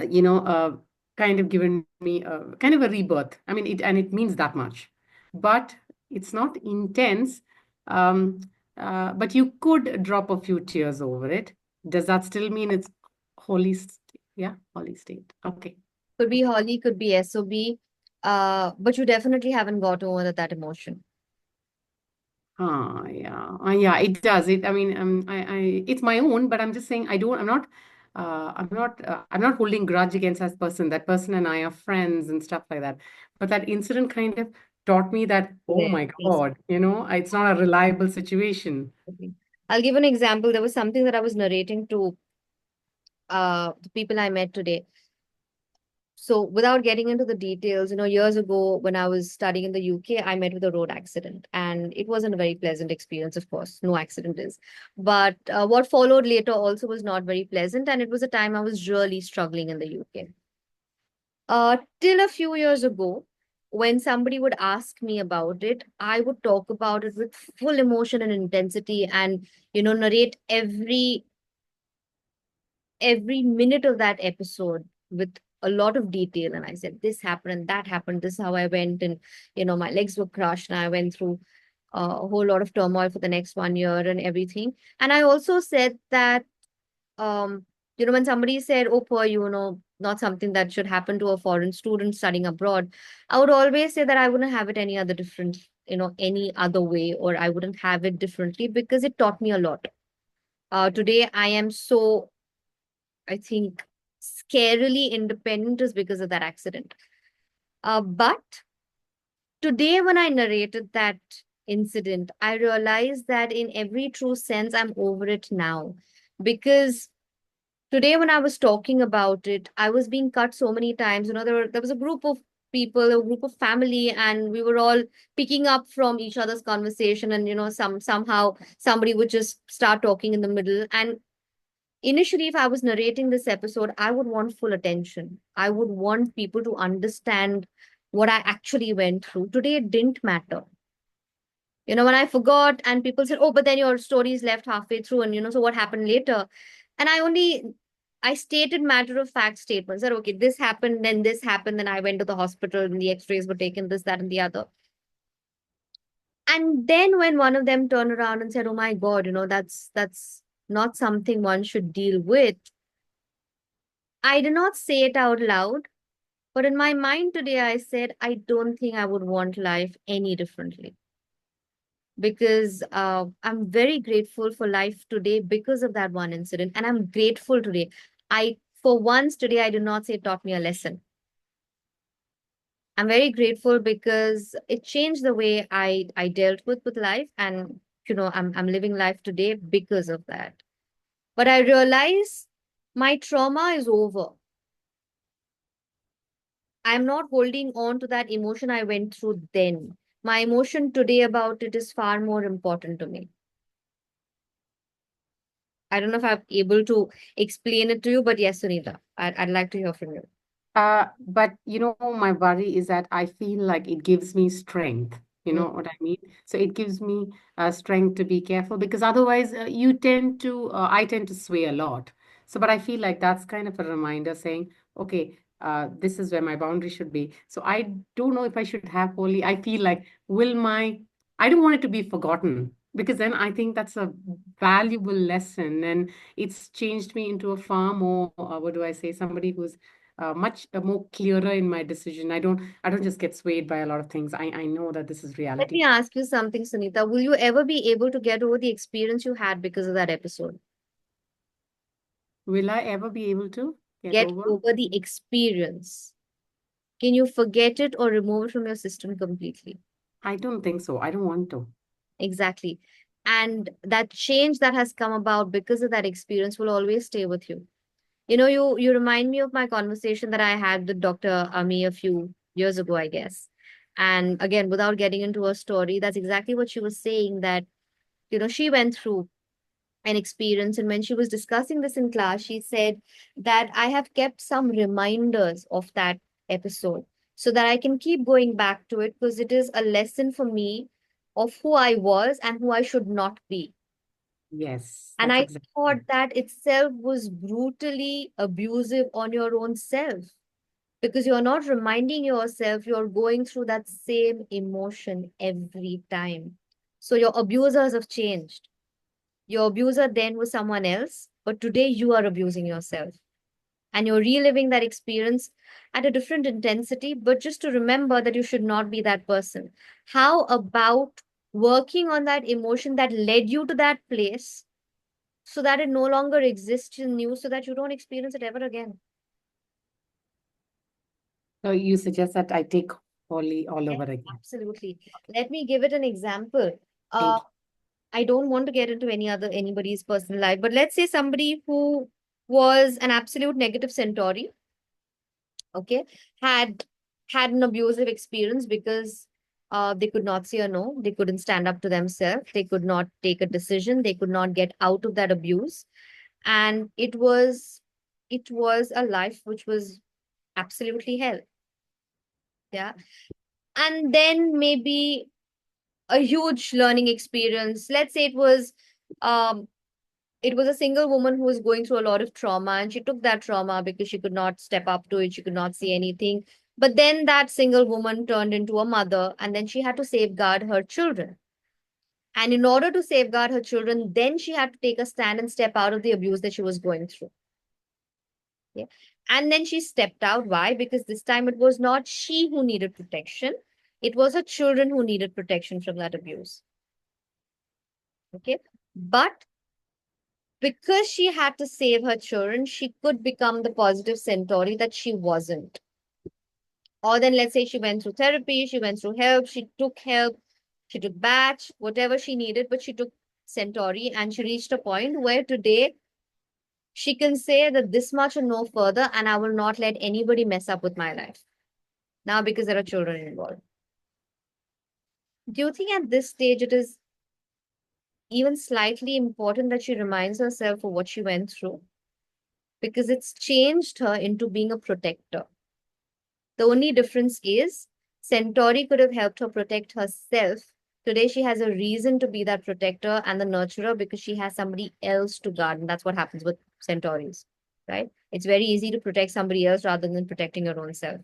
you know, kind of given me a kind of a rebirth. I mean, it means that much, but it's not intense. Um, but you could drop a few tears over it. Does that still mean it's holy? Yeah, holy state. Okay. Could be Holly, could be SOB. But you definitely haven't got over that emotion. Yeah, yeah, it does. I mean, it's my own, but I'm just saying I'm not holding grudge against that person. That person and I are friends and stuff like that. But that incident kind of taught me that, oh Correct. my Yes. God, it's not a reliable situation. Okay. I'll give an example. There was something that I was narrating to the people I met today. So without getting into the details, years ago when I was studying in the UK, I met with a road accident, and it wasn't a very pleasant experience, of course. No accident is. But what followed later also was not very pleasant, and it was a time I was really struggling in the UK. Till a few years ago, when somebody would ask me about it, I would talk about it with full emotion and intensity and, narrate every minute of that episode with a lot of detail. And I said, this happened and that happened. This is how I went. And, my legs were crushed and I went through a whole lot of turmoil for the next 1 year and everything. And I also said that, um, when somebody said, oh, poor, not something that should happen to a foreign student studying abroad, I would always say that I wouldn't have it any other different, any other way, or I wouldn't have it differently because it taught me a lot. Today, I am so, I think, scarily independent is because of that accident. But today, when I narrated that incident, I realized that in every true sense, I'm over it now. Because today, when I was talking about it, I was being cut so many times. There was a group of people, a group of family, and we were all picking up from each other's conversation. And somehow somebody would just start talking in the middle. And initially, if I was narrating this episode, I would want full attention. I would want people to understand what I actually went through. Today, it didn't matter. When I forgot and people said, oh, but then your story is left halfway through, and so what happened later? And I stated matter of fact statements that, okay, this happened, then this happened, then I went to the hospital and the x-rays were taken, this, that, and the other. And then when one of them turned around and said, oh my God, that's not something one should deal with. I did not say it out loud, but in my mind today, I said, I don't think I would want life any differently because I'm very grateful for life today because of that one incident. And I'm grateful today. For once today, I did not say it taught me a lesson. I'm very grateful because it changed the way I dealt with life. And, I'm living life today because of that. But I realize my trauma is over. I'm not holding on to that emotion I went through then. My emotion today about it is far more important to me. I don't know if I'm able to explain it to you, but yes, Sunita, I'd like to hear from you. But my worry is that I feel like it gives me strength. You Mm. know what I mean? So it gives me strength to be careful because otherwise I tend to sway a lot. So, but I feel like that's kind of a reminder saying, okay, this is where my boundary should be. So I don't know if I should have holy. I feel like, I don't want it to be forgotten because then I think that's a valuable lesson and it's changed me into a far more, what do I say, somebody who's much more clearer in my decision. I don't just get swayed by a lot of things. I know that this is Let reality. me ask you something, Sunita. Will you ever be able to get over the experience you had because of that episode? Will I ever be able to get Get over? over the experience. Can you forget it or remove it from your system completely? I don't think so. I don't want to. Exactly. And that change that has come about because of that experience will always stay with you. You remind me of my conversation that I had with Dr. Ami a few years ago, I guess. And again, without getting into her story, that's exactly what she was saying that, she went through an experience. And when she was discussing this in class, she said that I have kept some reminders of that episode so that I can keep going back to it because it is a lesson for me of who I was and who I should not be. Yes, And that's I exactly. thought that itself was brutally abusive on your own self because you're not reminding yourself you're going through that same emotion every time. So your abusers have changed. Your abuser then was someone else, but today you are abusing yourself. And you're reliving that experience at a different intensity, but just to remember that you should not be that person. How about working on that emotion that led you to that place so that it no longer exists in you, so that you don't experience it ever again? So you suggest that I take Holly all Yes, over again. absolutely. Let me give it an example. Thank you. I don't want to get into anybody's personal life, but let's say somebody who was an absolute negative centauri, okay, had an abusive experience because they could not say a no, they couldn't stand up to themselves, they could not take a decision, they could not get out of that abuse, and it was a life which was absolutely hell. Yeah. And then maybe a huge learning experience. Let's say um it was a single woman who was going through a lot of trauma, and she took that trauma because she could not step up to it, she could not see anything. But then that single woman turned into a mother, and then she had to safeguard her children. And in order to safeguard her children, then she had to take a stand and step out of the abuse that she was going through. Yeah. And then she stepped out. Why? Because this time it was not she who needed protection, it was her children who needed protection from that abuse. Okay. But because she had to save her children, she could become the positive centauri that she wasn't. Or then let's say she went through therapy, she went through help, she took batch, whatever she needed, but she took centauri, and she reached a point where today she can say that this much and no further, and I will not let anybody mess up with my life. Now, because there are children involved. Do you think at this stage it is even slightly important that she reminds herself of what she went through? Because it's changed her into being a protector. The only difference is Centauri could have helped her protect herself. Today, she has a reason to be that protector and the nurturer because she has somebody else to guard. And that's what happens with Centauris, right? It's very easy to protect somebody else rather than protecting your own self.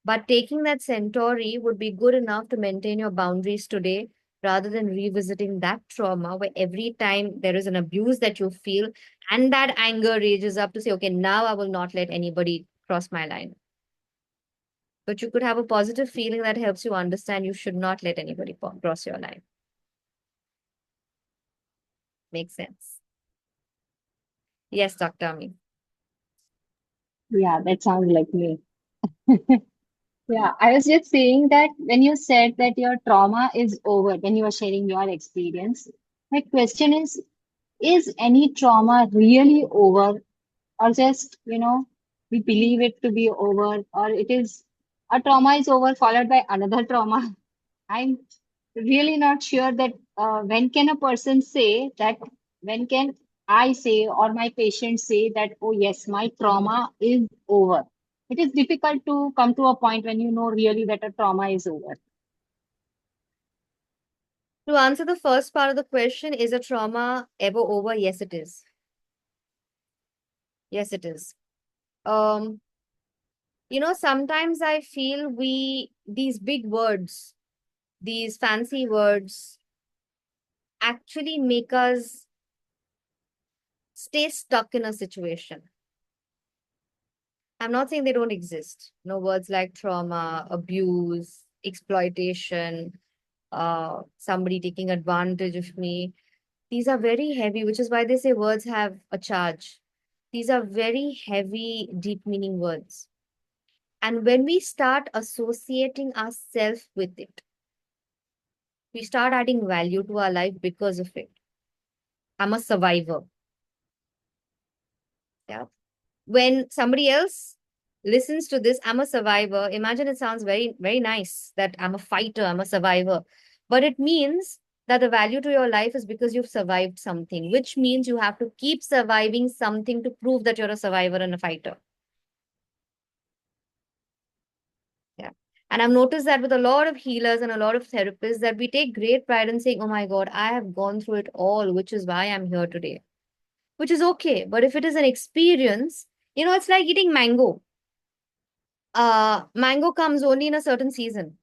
But taking that Centauri would be good enough to maintain your boundaries today rather than revisiting that trauma where every time there is an abuse that you feel and that anger rages up to say, okay, now I will not let anybody cross my line. But you could have a positive feeling that helps you understand you should not let anybody cross your line. Makes sense. Yes, Dr. Ami. Yeah, that sounds like me. Yeah, I was just saying that when you said that your trauma is over, when you were sharing your experience, my question is any trauma really over, or just, we believe it to be over, or it is a trauma is over followed by another trauma? I'm really not sure that when can a person say that, when can I say or my patient say that, oh yes, my trauma is over. It is difficult to come to a point when you know really that a trauma is over. To answer the first part of the question, is a trauma ever over? Yes, it is. Yes, it is. Um, sometimes I feel these big words, these fancy words actually make us stay stuck in a situation. I'm not saying they don't exist. Words like trauma, abuse, exploitation, somebody taking advantage of me. These are very heavy, which is why they say words have a charge. These are very heavy, deep meaning words. And when we start associating ourselves with it, we start adding value to our life because of it. I'm a survivor. Yeah. When somebody else listens to this, I'm a survivor. Imagine it sounds very, very nice that I'm a fighter, I'm a survivor. But it means that the value to your life is because you've survived something, which means you have to keep surviving something to prove that you're a survivor and a fighter. Yeah. And I've noticed that with a lot of healers and a lot of therapists that we take great pride in saying, oh my God, I have gone through it all, which is why I'm here today. Which is okay. But if it is an experience, You know, it's like eating mango. Mango comes only in a certain season,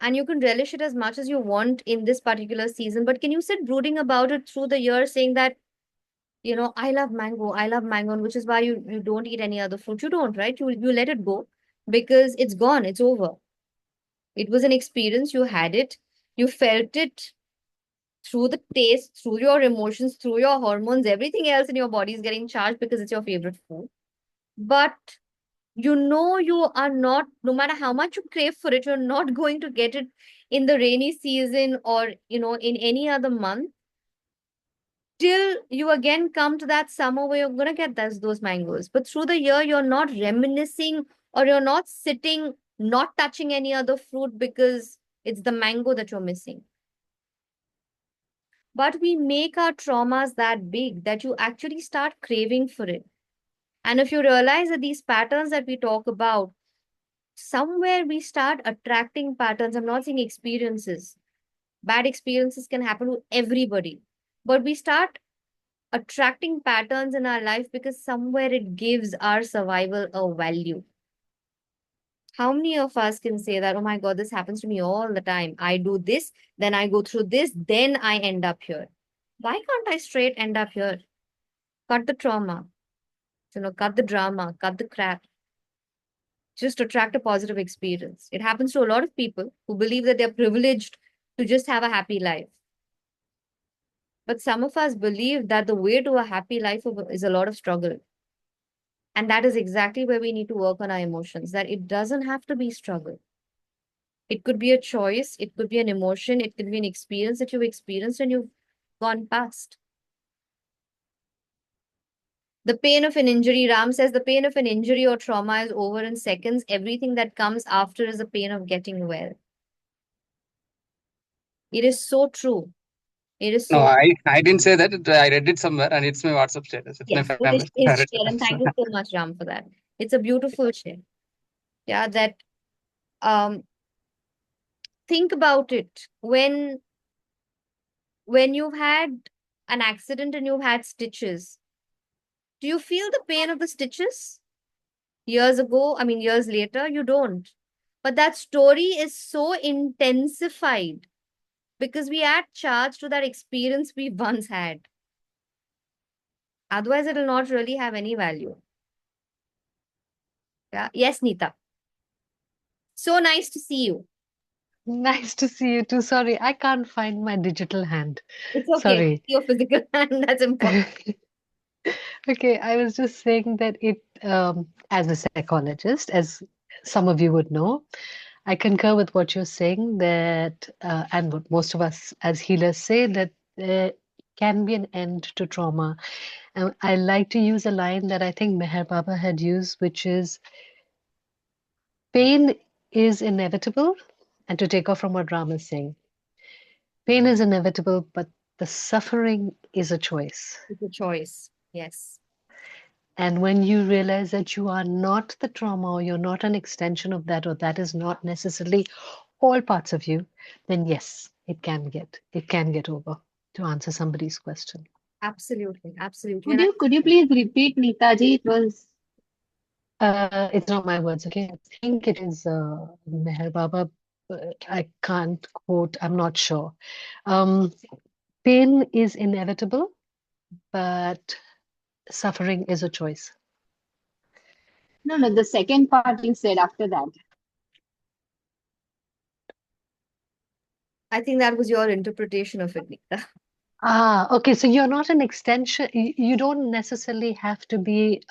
and you can relish it as much as you want in this particular season. But can you sit brooding about it through the year, saying that, you know, I love mango, and which is why you don't eat any other fruit? You don't, right? You let it go because it's gone, it's over. It was an experience, you had it, you felt it through the taste, through your emotions, through your hormones, everything else in your body is getting charged because it's your favorite food. But you know, you are not, no matter how much you crave for it, you're not going to get it in the rainy season or, you know, in any other month till you again come to that summer where you're going to get those mangoes. But through the year, you're not reminiscing or you're not sitting, not touching any other fruit because it's the mango that you're missing. But we make our traumas that big that you actually start craving for it. And if you realize that these patterns that we talk about, somewhere we start attracting patterns. I'm not saying experiences. Bad experiences can happen to everybody. But we start attracting patterns in our life because somewhere it gives our survival a value. How many of us can say that, oh my God, this happens to me all the time? I do this, then I go through this, then I end up here. Why can't I straight end up here? Cut the trauma, you know, cut the drama, cut the crap. Just attract a positive experience. It happens to a lot of people who believe that they're privileged to just have a happy life. But some of us believe that the way to a happy life is a lot of struggle. And that is exactly where we need to work on our emotions, that it doesn't have to be struggle. It could be a choice, it could be an emotion, it could be an experience that you've experienced and you've gone past. The pain of an injury, Ram says, the pain of an injury or trauma is over in seconds. Everything that comes after is the pain of getting well. It is so true. It is No, so I didn't say that. I read it somewhere, and it's my WhatsApp status. It's my yes, family it is favorite share, and status. thank you so much, Ram, for that. It's a beautiful share. Yeah, that um think about it. When you've had an accident and you've had stitches, do you feel the pain of the stitches? Years ago, I mean years later, you don't. But that story is so intensified because we add charge to that experience we once had. Otherwise, it will not really have any value. Yeah. Yes, Neeta. So nice to see you. Nice to see you too. Sorry, I can't find my digital hand. It's okay. Sorry. Your physical hand, that's important. Okay, I was just saying that as a psychologist, as some of you would know, I concur with what you're saying that, and what most of us as healers say, that there can be an end to trauma. And I like to use a line that I think Meher Baba had used, which is pain is inevitable. And to take off from what Ram is saying, pain is inevitable, but the suffering is a choice. It's a choice. Yes. And when you realize that you are not the trauma, or you're not an extension of that, or that is not necessarily all parts of you, then yes, it can get over, to answer somebody's question. Absolutely. Absolutely. Could And you please repeat, Neetaji? It was It's not my words, okay? I think it is Meher Baba. I can't quote, I'm not sure. Pain is inevitable, but suffering is a choice. no, the second part you said after that. I think that was your interpretation of it, Neeta. Okay. So you're not an extension. You don't necessarily have to be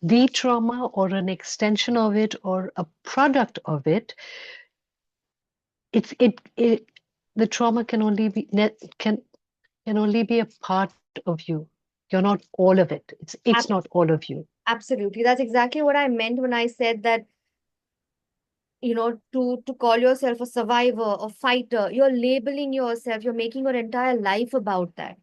the trauma or an extension of it or a product of it. The trauma can only be can only be a part of you. You're not all of it. It's not all of you. Absolutely. That's exactly what I meant when I said that, you know, to call yourself a survivor, a fighter, you're labeling yourself, you're making your entire life about that.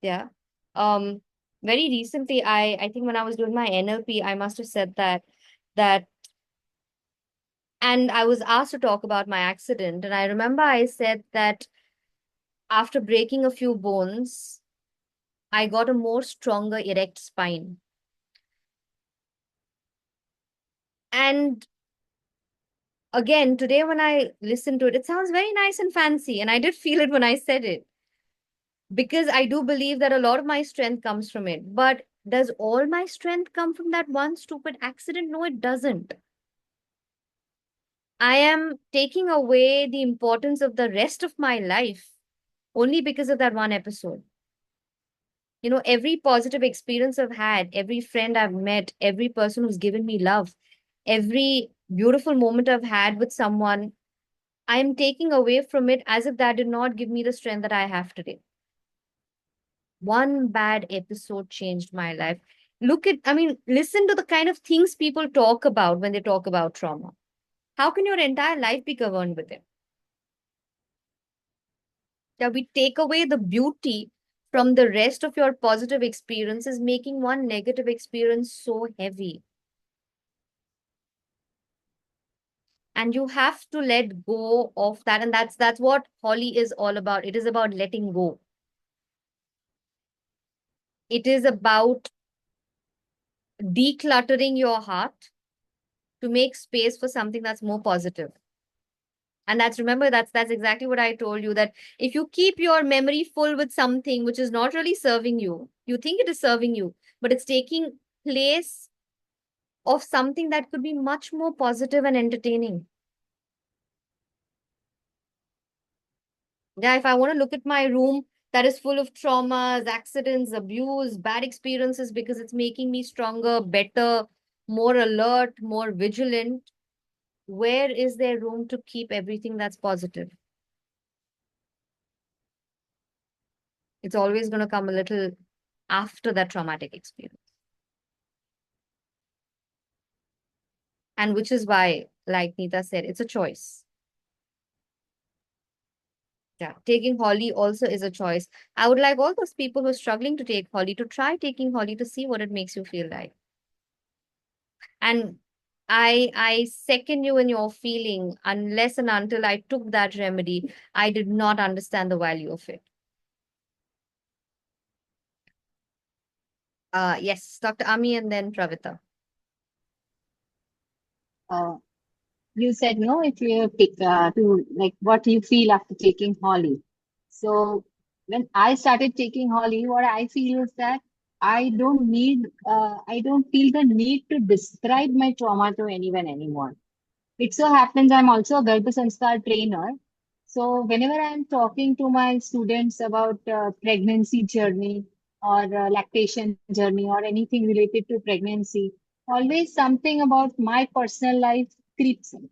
Yeah. Um, Very recently, I think when I was doing my NLP, I must have said that and I was asked to talk about my accident. And I remember I said that after breaking a few bones, I got a more stronger erect spine. And again, today when I listen to it, it sounds very nice and fancy. And I did feel it when I said it, because I do believe that a lot of my strength comes from it. But does all my strength come from that one stupid accident? No, it doesn't. I am taking away the importance of the rest of my life only because of that one episode. You know, every positive experience I've had, every friend I've met, every person who's given me love, every beautiful moment I've had with someone, I am taking away from it as if that did not give me the strength that I have today. One bad episode changed my life. Listen to the kind of things people talk about when they talk about trauma. How can your entire life be governed with it? That we take away the beauty from the rest of your positive experiences, making one negative experience so heavy. And you have to let go of that. And that's what Holly is all about. It is about letting go. It is about decluttering your heart to make space for something that's more positive. And remember, that's exactly what I told you, that if you keep your memory full with something which is not really serving you, you think it is serving you, but it's taking place of something that could be much more positive and entertaining. Yeah, if I want to look at my room that is full of traumas, accidents, abuse, bad experiences, because it's making me stronger, better, more alert, more vigilant, where is there room to keep everything that's positive? It's always going to come a little after that traumatic experience. And which is why, like Neeta said, it's a choice. Yeah, taking Holly also is a choice. I would like all those people who are struggling to take Holly to try taking Holly to see what it makes you feel like. And I second you in your feeling. Unless and until I took that remedy, I did not understand the value of it. Yes, Dr. Ami and then Pravita. Uh, you said no if you take to like what you feel after taking Holly. So when I started taking Holly, what I feel is that I don't feel the need to describe my trauma to anyone anymore. It so happens I'm also a Garbha Sanskar trainer. So whenever I'm talking to my students about pregnancy journey or lactation journey or anything related to pregnancy, always something about my personal life creeps in.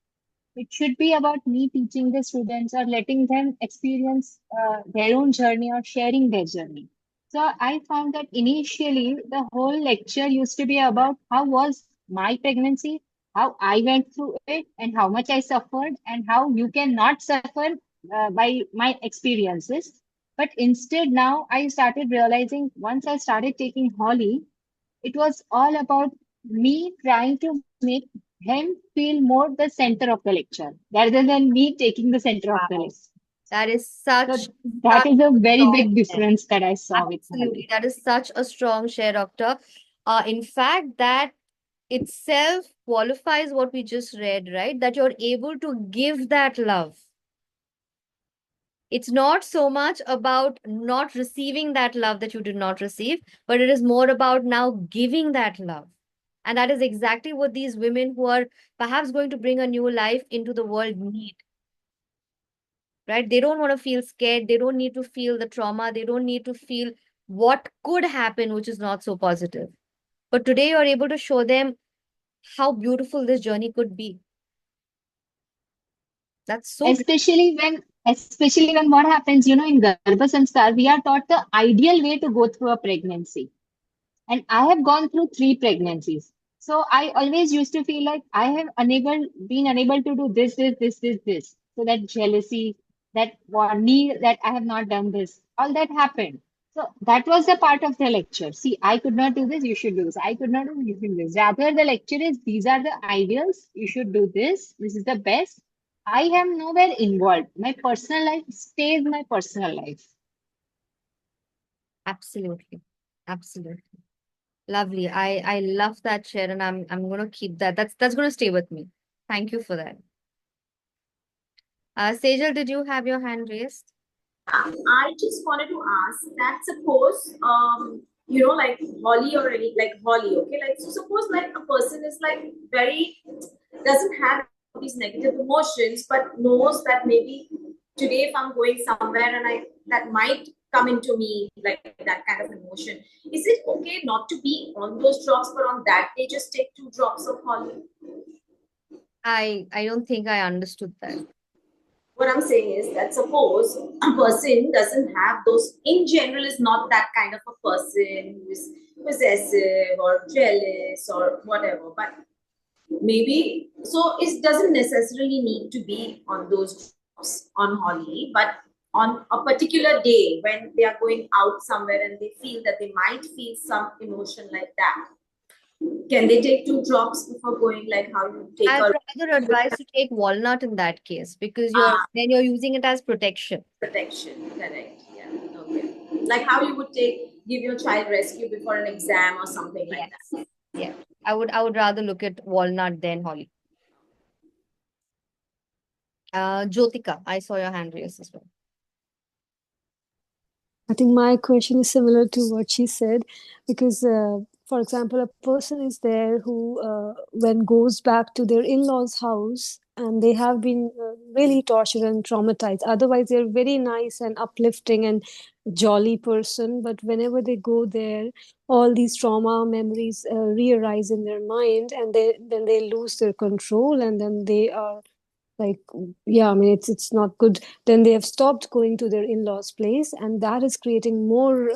It should be about me teaching the students or letting them experience their own journey or sharing their journey. So I found that initially the whole lecture used to be about how was my pregnancy, how I went through it, and how much I suffered, and how you cannot suffer by my experiences. But instead, now I started realizing once I started taking Holly, it was all about me trying to make him feel more the center of the lecture rather than me taking the center of the Wow. lecture. That is So such that is a a very strong big share. difference that I saw with Absolutely. Holly. That is such a strong share, Doctor. In fact, that itself qualifies what we just read, right? That you're able to give that love. It's not so much about not receiving that love that you did not receive, but it is more about now giving that love. And that is exactly what these women who are perhaps going to bring a new life into the world need, right? They don't want to feel scared. They don't need to feel the trauma. They don't need to feel what could happen, which is not so positive. But today you're able to show them how beautiful this journey could be. That's so beautiful. Especially when what happens, in Garbha Sanskar, we are taught the ideal way to go through a pregnancy. And I have gone through 3 pregnancies. So I always used to feel like I have been unable to do this. So that jealousy, that need that I have not done this, all that happened. So that was the part of the lecture. See, I could not do this, you should do this. I could not do this, you should do this. Rather, the lecture is these are the ideals, you should do this is the best. I am nowhere involved. My personal life stays my personal life. Absolutely. Absolutely. Lovely. I love that share, and I'm gonna keep that. That's gonna stay with me. Thank you for that. Sejal, did you have your hand raised? I just wanted to ask that suppose you know like Holly or any like Holly, okay, like so suppose like a person is like very doesn't have these negative emotions but knows that maybe today if I'm going somewhere and I that might come into me like that kind of emotion, is it okay not to be on those drops but on that day just take 2 drops of Holly? I don't think I understood that. What I'm saying is that suppose a person doesn't have those, in general, is not that kind of a person who is possessive or jealous or whatever, but maybe so it doesn't necessarily need to be on those drops on Holly, but on a particular day when they are going out somewhere and they feel that they might feel some emotion like that. Can they take 2 drops before going, like how you take I'd a rather advise to take walnut in that case because ah, you're using it as protection. protection? Correct. Yeah. Okay. Like how you would give your child rescue before an exam or something like Yes. that. Yeah. I would rather look at walnut than holly. Jyotika, I saw your hand raised as well. I think my question is similar to what she said, because, for example, a person is there who, when goes back to their in-laws' house, and they have been really tortured and traumatized. Otherwise, they're very nice and uplifting and jolly person, but whenever they go there, all these trauma memories re-arise in their mind, and then they lose their control, and then they are like, yeah, I mean, it's not good. Then they have stopped going to their in-laws place, and that is creating more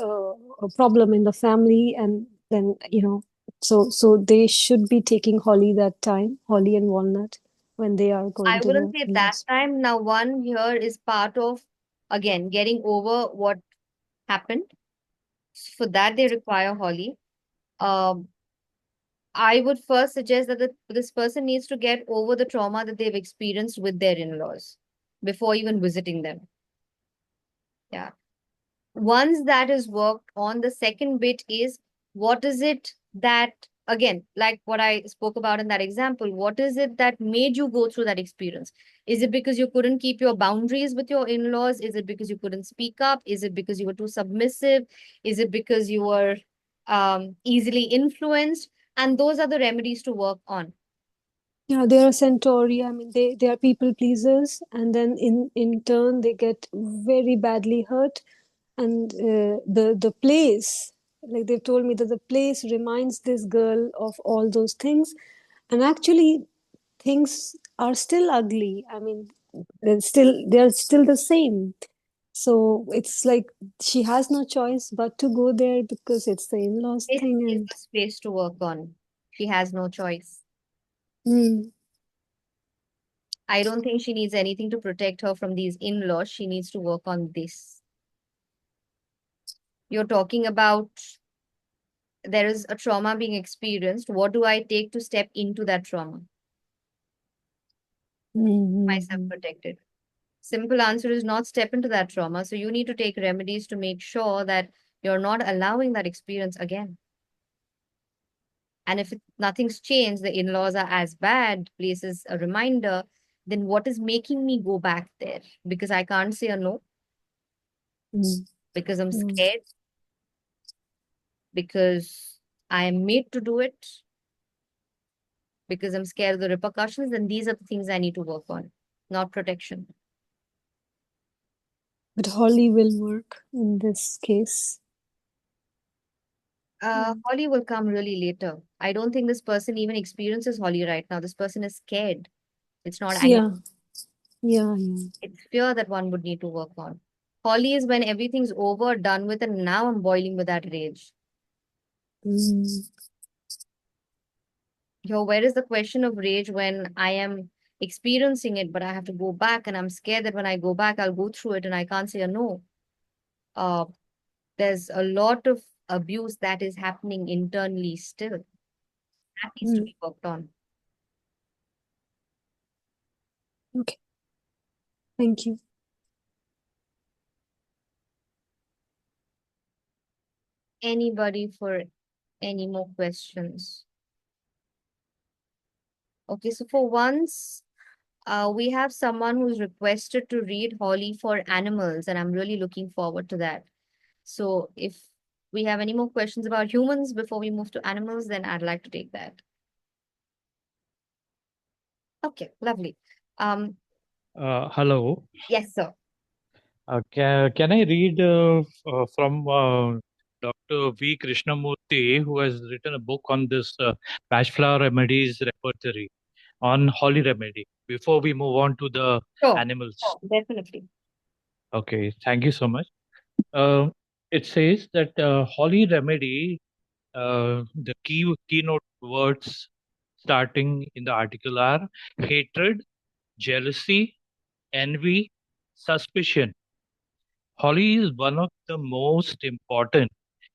a problem in the family. And then, so they should be taking holly that time, holly and walnut, when they are going I to wouldn't the say that in-laws. time. Now, one here is part of, again, getting over what happened. For that, they require holly. Um, I would first suggest that this person needs to get over the trauma that they've experienced with their in-laws before even visiting them. Yeah. Once that is worked on, the second bit is what is it that, again, like what I spoke about in that example, what is it that made you go through that experience? Is it because you couldn't keep your boundaries with your in-laws? Is it because you couldn't speak up? Is it because you were too submissive? Is it because you were easily influenced? And those are the remedies to work on. Yeah, they are centauri. I mean, they are people pleasers, and then in turn they get very badly hurt. And the place, like they've told me, that the place reminds this girl of all those things, and actually things are still ugly. I mean, they're still the same. So it's like she has no choice but to go there because it's the in-laws This thing. is And the space to work on. She has no choice. mm, I don't think she needs anything to protect her from these in-laws. She needs to work on this. You're talking about there is a trauma being experienced. What do I take to step into that trauma? Myself mm. protected. Simple answer is not step into that trauma. So you need to take remedies to make sure that you're not allowing that experience again. And if nothing's changed, the in-laws are as bad, place is a reminder, then what is making me go back there? Because I can't say a no, Mm, because I'm mm. scared, because I am made to do it, because I'm scared of the repercussions, then these are the things I need to work on, not protection. But holly will work in this case. Holly will come really later. I don't think this person even experiences Holly right now. This person is scared. It's not anger. Yeah, yeah. It's fear that one would need to work on. Holly is when everything's over, done with, and now I'm boiling with that rage. Mm, Yo, where is the question of rage when I am experiencing it, but I have to go back and I'm scared that when I go back, I'll go through it and I can't say a no. Uh, there's a lot of abuse that is happening internally still. That needs to mm. be worked on. Okay, thank you. Anybody for any more questions? Okay, so for once, we have someone who's requested to read Holly for animals, and I'm really looking forward to that. So if we have any more questions about humans before we move to animals, then I'd like to take that. Okay, lovely. Hello. Yes, sir. Can I read from Dr. V. Krishnamurti, who has written a book on this BACH FLOWER REMEDY's repertory on Holly remedy before we move on to the Sure, animals? definitely. Okay, thank you so much. It says that Holly remedy, the keynote words starting in the article are hatred, jealousy, envy, suspicion. Holly is one of the most important,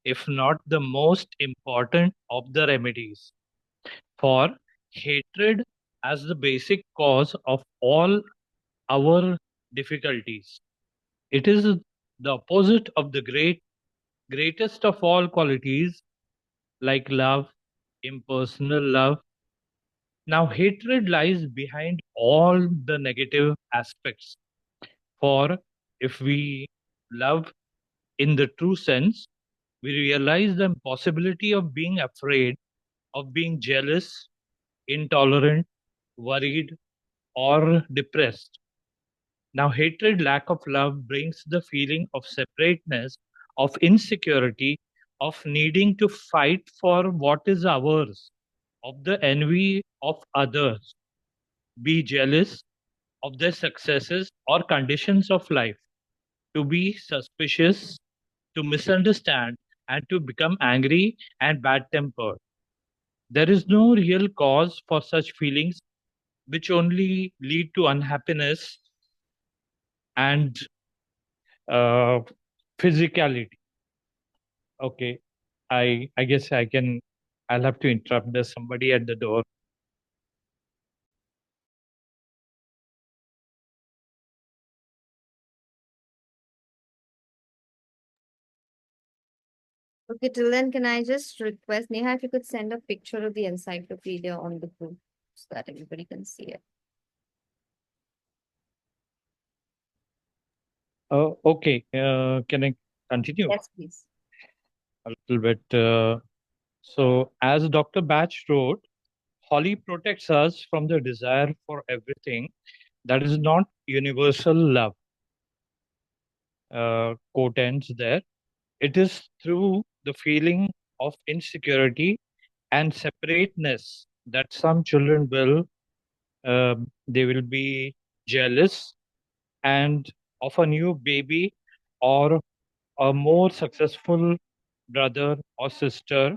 if not the most important, of the remedies for hatred as the basic cause of all our difficulties. It is the opposite of the greatest of all qualities like love, impersonal love. Now, hatred lies behind all the negative aspects. For if we love in the true sense, we realize the impossibility of being afraid, of being jealous, intolerant, worried, or depressed. Now, hatred, lack of love brings the feeling of separateness, of insecurity, of needing to fight for what is ours, of the envy of others, be jealous of their successes or conditions of life, to be suspicious, to misunderstand, and to become angry and bad tempered. There is no real cause for such feelings, which only lead to unhappiness and physicality. Okay, I guess I'll have to interrupt. There's somebody at the door. Okay, till then, can I just request Neha if you could send a picture of the encyclopedia on the group so that everybody can see it. Okay, can I continue Yes, please. a little bit? So, as Dr. Batch wrote, Holly protects us from the desire for everything that is not universal love. Quote ends there. It is through the feeling of insecurity and separateness that some children they will be jealous and of a new baby or a more successful brother or sister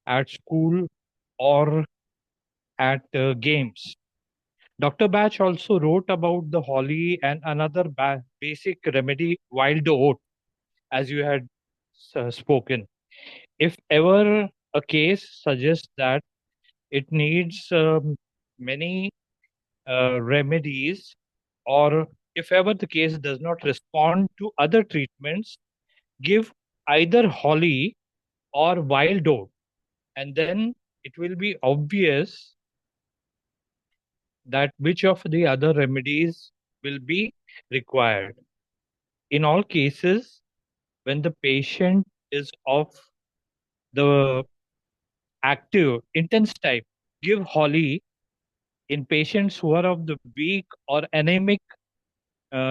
at school or at games. Dr. Batch also wrote about the holly and another basic remedy, wild oat, as you had spoken. If ever a case suggests that it needs many remedies, or if ever the case does not respond to other treatments, give either holly or wild oat, and then it will be obvious that which of the other remedies will be required. In all cases, when the patient is of the active, intense type, give holly. In patients who are of the weak or anemic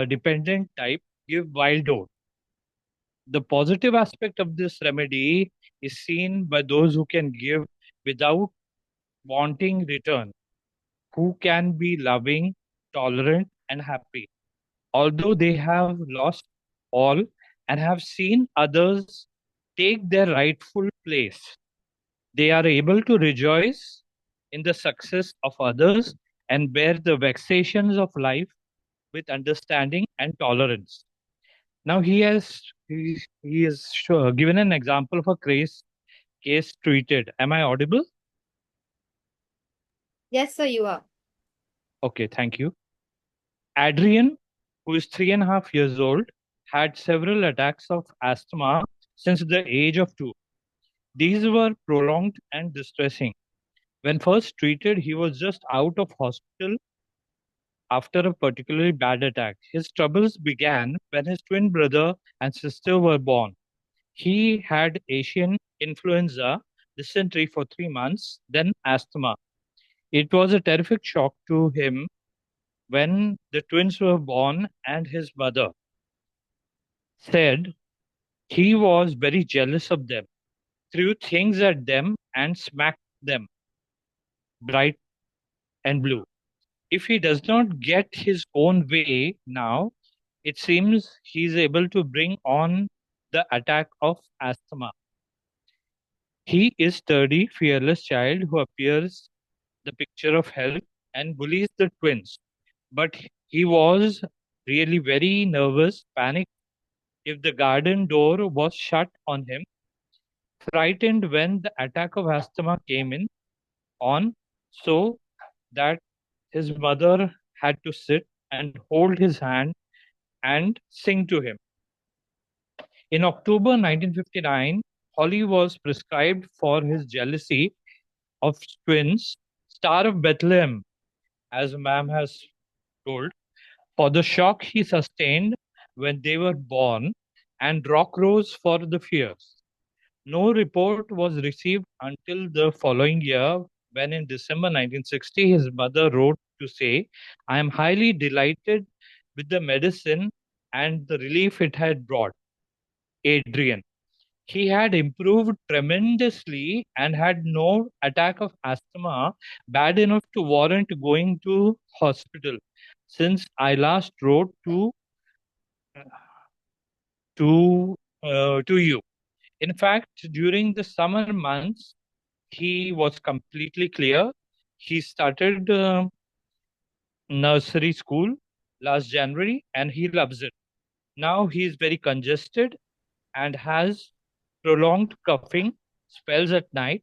dependent type, give wild oat. The positive aspect of this remedy is seen by those who can give without wanting return, who can be loving, tolerant, and happy. Although they have lost all and have seen others take their rightful place, they are able to rejoice in the success of others and bear the vexations of life with understanding and tolerance. Now he has given an example of a case treated. Am I audible? Yes, sir, you are. Okay, thank you. Adrian, who is 3.5 years old, had several attacks of asthma since the age of 2. These were prolonged and distressing. When first treated, he was just out of hospital after a particularly bad attack. His troubles began when his twin brother and sister were born. He had Asian influenza, dysentery for 3 months, then asthma. It was a terrific shock to him when the twins were born, and his mother said he was very jealous of them, threw things at them, and smacked them bright and blue. If he does not get his own way now, it seems he is able to bring on the attack of asthma. He is sturdy, fearless child who appears the picture of health and bullies the twins. But he was really very nervous, panicked if the garden door was shut on him, frightened when the attack of asthma came in on, so that his mother had to sit and hold his hand and sing to him. In October 1959, Holly was prescribed for his jealousy of twins, Star of Bethlehem, as ma'am has told, for the shock he sustained when they were born, and Rock Rose for the fears. No report was received until the following year, when in December 1960 his mother wrote to say, "I am highly delighted with the medicine and the relief it had brought. Adrian. He had improved tremendously and had no attack of asthma bad enough to warrant going to hospital since I last wrote to you. In fact, during the summer months, he was completely clear. He started nursery school last January and he loves it. Now he is very congested and has prolonged coughing spells at night.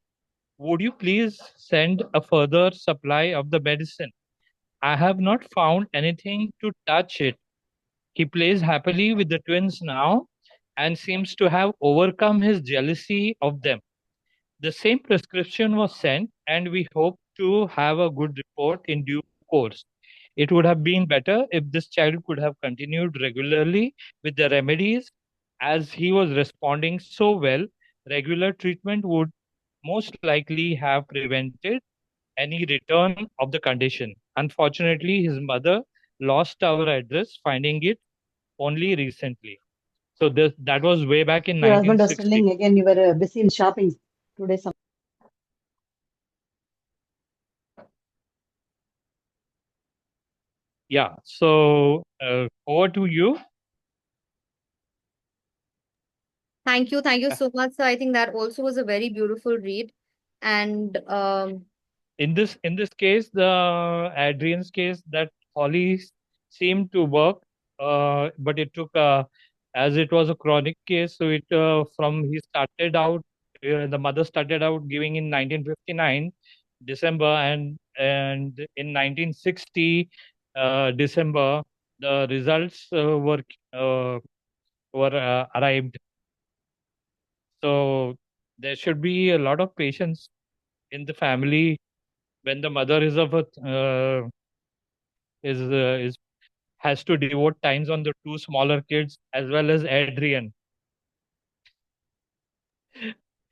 Would you please send a further supply of the medicine? I have not found anything to touch it. He plays happily with the twins now and seems to have overcome his jealousy of them. The same prescription was sent, and we hope to have a good report in due course. It would have been better if this child could have continued regularly with the remedies, as he was responding so well. Regular treatment would most likely have prevented any return of the condition. Unfortunately, his mother lost our address, finding it only recently. So that was way back in Your husband was 1960. telling again you were busy in shopping today. Yeah. So over to you. Thank you. Thank you so much. So I think that also was a very beautiful read. And In this case, the Adrian's case, that Holly seemed to work, but it took as it was a chronic case. So it from he started out, the mother started out giving in 1959 December, and in 1960 December the results were arrived. So there should be a lot of patience in the family when the mother is of a is has to devote times on the two smaller kids as well as Adrian.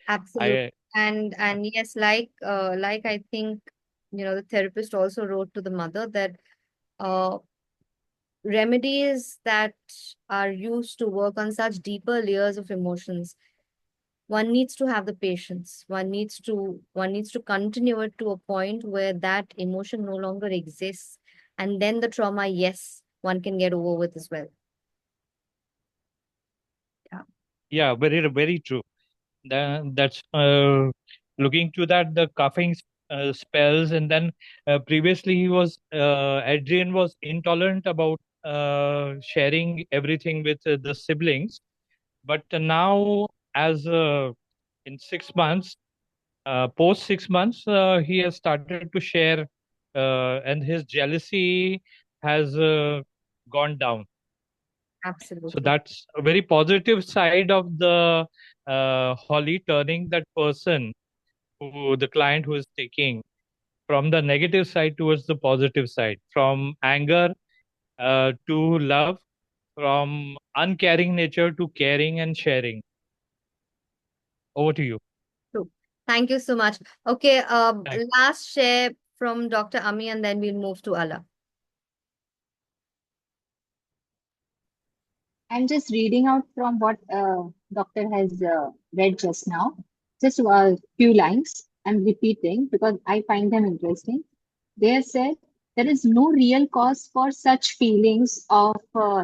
absolutely. And yes, like I think, the therapist also wrote to the mother that uh remedies that are used to work on such deeper layers of emotions, one needs to have the patience. One needs to continue it to a point where that emotion no longer exists, and then the trauma, yes, one can get over with as well. Yeah, very true. That's looking to that, the coughing spells, and then previously he was Adrian was intolerant about sharing everything with the siblings, but now as in 6 months, post 6 months, he has started to share, and his jealousy has gone down. Absolutely. So that's a very positive side of the Holly, turning that person, the client who is taking, from the negative side towards the positive side, from anger to love, from uncaring nature to caring and sharing. Over to you. True. Thank you so much. Okay, Thanks. last share from Dr. Ami, and then we'll move to Allah. I'm just reading out from what doctor has read just now. Just a few lines. I'm repeating because I find them interesting. They have said there is no real cause for such feelings of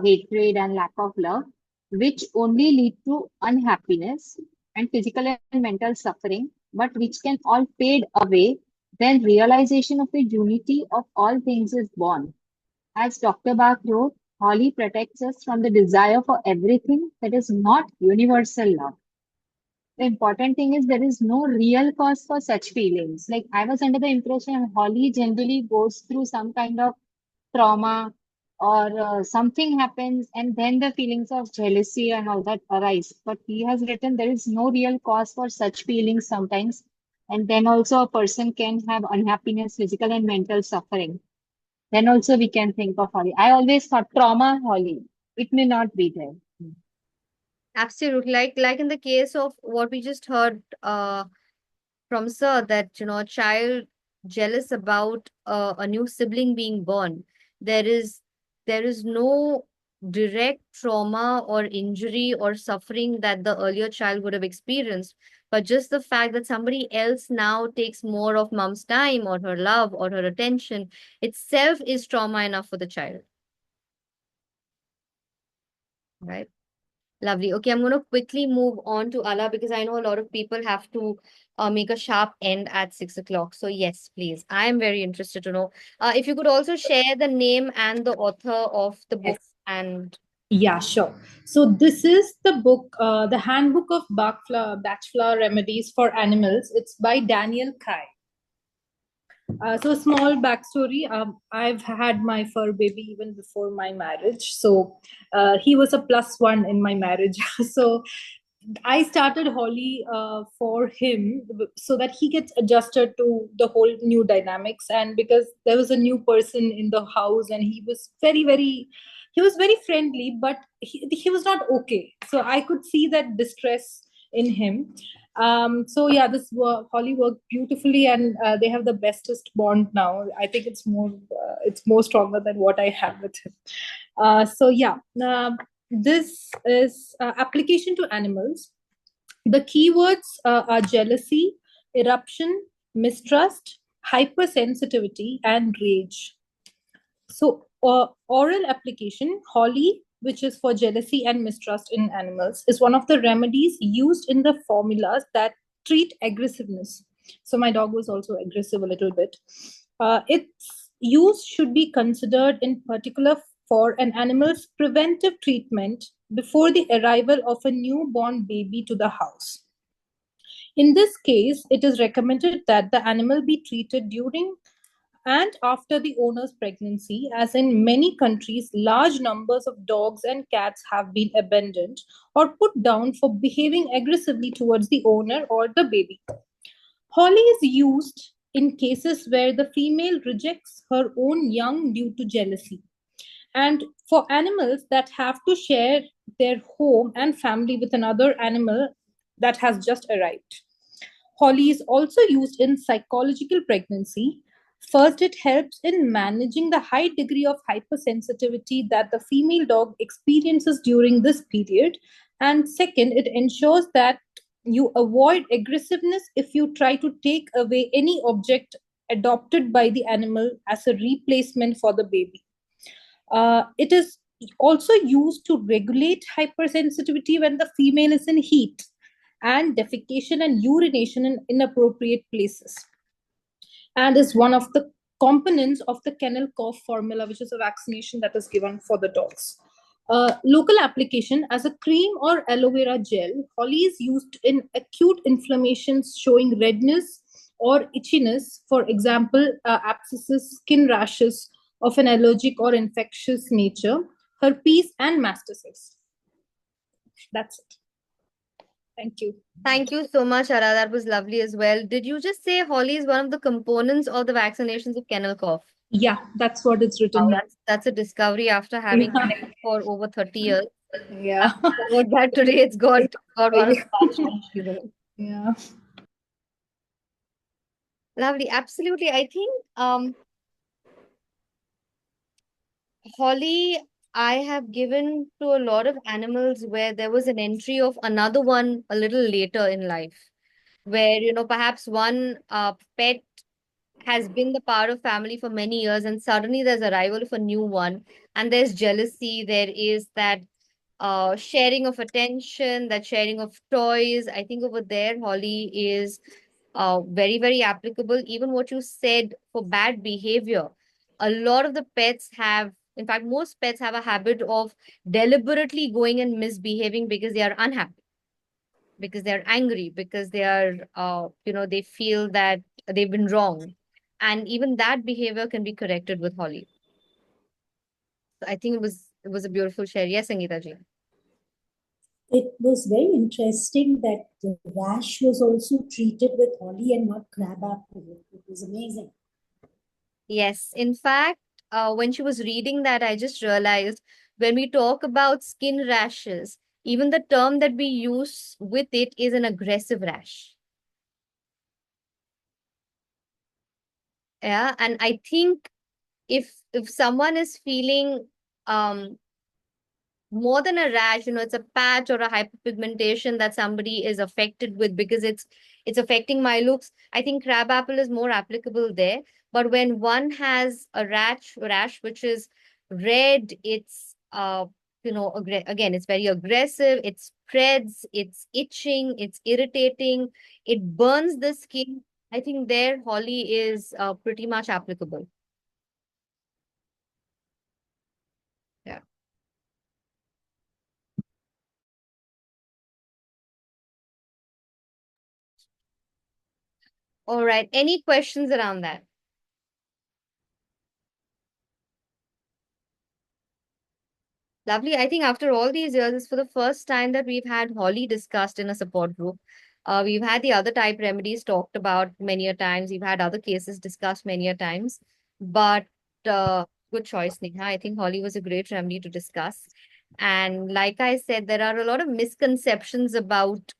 hatred and lack of love, which only lead to unhappiness and physical and mental suffering, but which can all fade away when realization of the unity of all things is born. As Dr. Bach wrote, Holly protects us from the desire for everything that is not universal love. The important thing is there is no real cause for such feelings. Like I was under the impression Holly generally goes through some kind of trauma or something happens and then the feelings of jealousy and all that arise. But he has written there is no real cause for such feelings sometimes. And then also a person can have unhappiness, physical and mental suffering. Then also we can think of Holly. I always thought trauma, Holly. It may not be there. Absolutely. Like in the case of what we just heard from Sir, that a child jealous about a new sibling being born. There is no direct trauma or injury or suffering that the earlier child would have experienced, but just the fact that somebody else now takes more of mom's time or her love or her attention itself is trauma enough for the child. Right? Lovely. Okay, I'm going to quickly move on to Allah because I know a lot of people have to make a sharp end at 6 o'clock. So yes, please. I am very interested to know. If you could also share the name and the author of the book. Yes. And Yeah, sure. So this is the book, the Handbook of BACH FLOWER Remedies for Animals. It's by Daniel Kai. So small backstory. I've had my fur baby even before my marriage. So he was a +1 in my marriage. So I started Holly for him so that he gets adjusted to the whole new dynamics. And because there was a new person in the house and he was very friendly, but he was not okay. So I could see that distress in him. So yeah, Holly worked beautifully, and they have the bestest bond now. I think it's more stronger than what I have with him. So yeah, this is application to animals. The keywords are jealousy, eruption, mistrust, hypersensitivity, and rage. So oral application, Holly, which is for jealousy and mistrust in animals, is one of the remedies used in the formulas that treat aggressiveness. So my dog was also aggressive a little bit. Its use should be considered in particular for an animal's preventive treatment before the arrival of a newborn baby to the house. In this case, it is recommended that the animal be treated during and after the owner's pregnancy, as in many countries, large numbers of dogs and cats have been abandoned or put down for behaving aggressively towards the owner or the baby. Holly is used in cases where the female rejects her own young due to jealousy, and for animals that have to share their home and family with another animal that has just arrived. Holly is also used in psychological pregnancy. First, it helps in managing the high degree of hypersensitivity that the female dog experiences during this period. And second, it ensures that you avoid aggressiveness if you try to take away any object adopted by the animal as a replacement for the baby. It is also used to regulate hypersensitivity when the female is in heat, and defecation and urination in inappropriate places, and is one of the components of the kennel cough formula, which is a vaccination that is given for the dogs. Local application as a cream or aloe vera gel, Holly is used in acute inflammations showing redness or itchiness, for example, abscesses, skin rashes of an allergic or infectious nature. herpes, and mastitis. That's it. Thank you. Thank you so much, Ara. That was lovely as well. Did you just say holly is one of the components of the vaccinations of kennel cough? Yeah, that's what it's written Wow, here. that's a discovery after having Yeah. tried for over 30 years. Yeah. About that today, it's got one of the vaccinations, you know. Yeah. Lovely, absolutely. I think holly I have given to a lot of animals where there was an entry of another one a little later in life, where perhaps one pet has been the part of family for many years, and suddenly there's arrival of a new one, and there's jealousy. There is that sharing of attention, that sharing of toys. I think over there, holly is very, very applicable. Even what you said for bad behavior, a lot of the pets have, in fact, most pets have a habit of deliberately going and misbehaving because they are unhappy, because they're angry, because they are, they feel that they've been wrong. And even that behavior can be corrected with holly. So I think it was a beautiful share. Yes, Sangeeta ji. It was very interesting that the rash was also treated with holly and not crabapple. It was amazing. Yes, in fact, when she was reading that, I just realized when we talk about skin rashes, even the term that we use with it is an aggressive rash. Yeah, and I think if someone is feeling more than a rash, it's a patch or a hyperpigmentation that somebody is affected with because it's affecting my looks, I think crabapple is more applicable there. But when one has a rash which is red, it's again, it's very aggressive, it spreads, it's itching, it's irritating, it burns the skin, I think there holly is pretty much applicable. Yeah. All right. Any questions around that? Lovely. I think after all these years, it's for the first time that we've had holly discussed in a support group. We've had the other type remedies talked about many a times. We've had other cases discussed many a times. But good choice, Neha. I think holly was a great remedy to discuss. And like I said, there are a lot of misconceptions about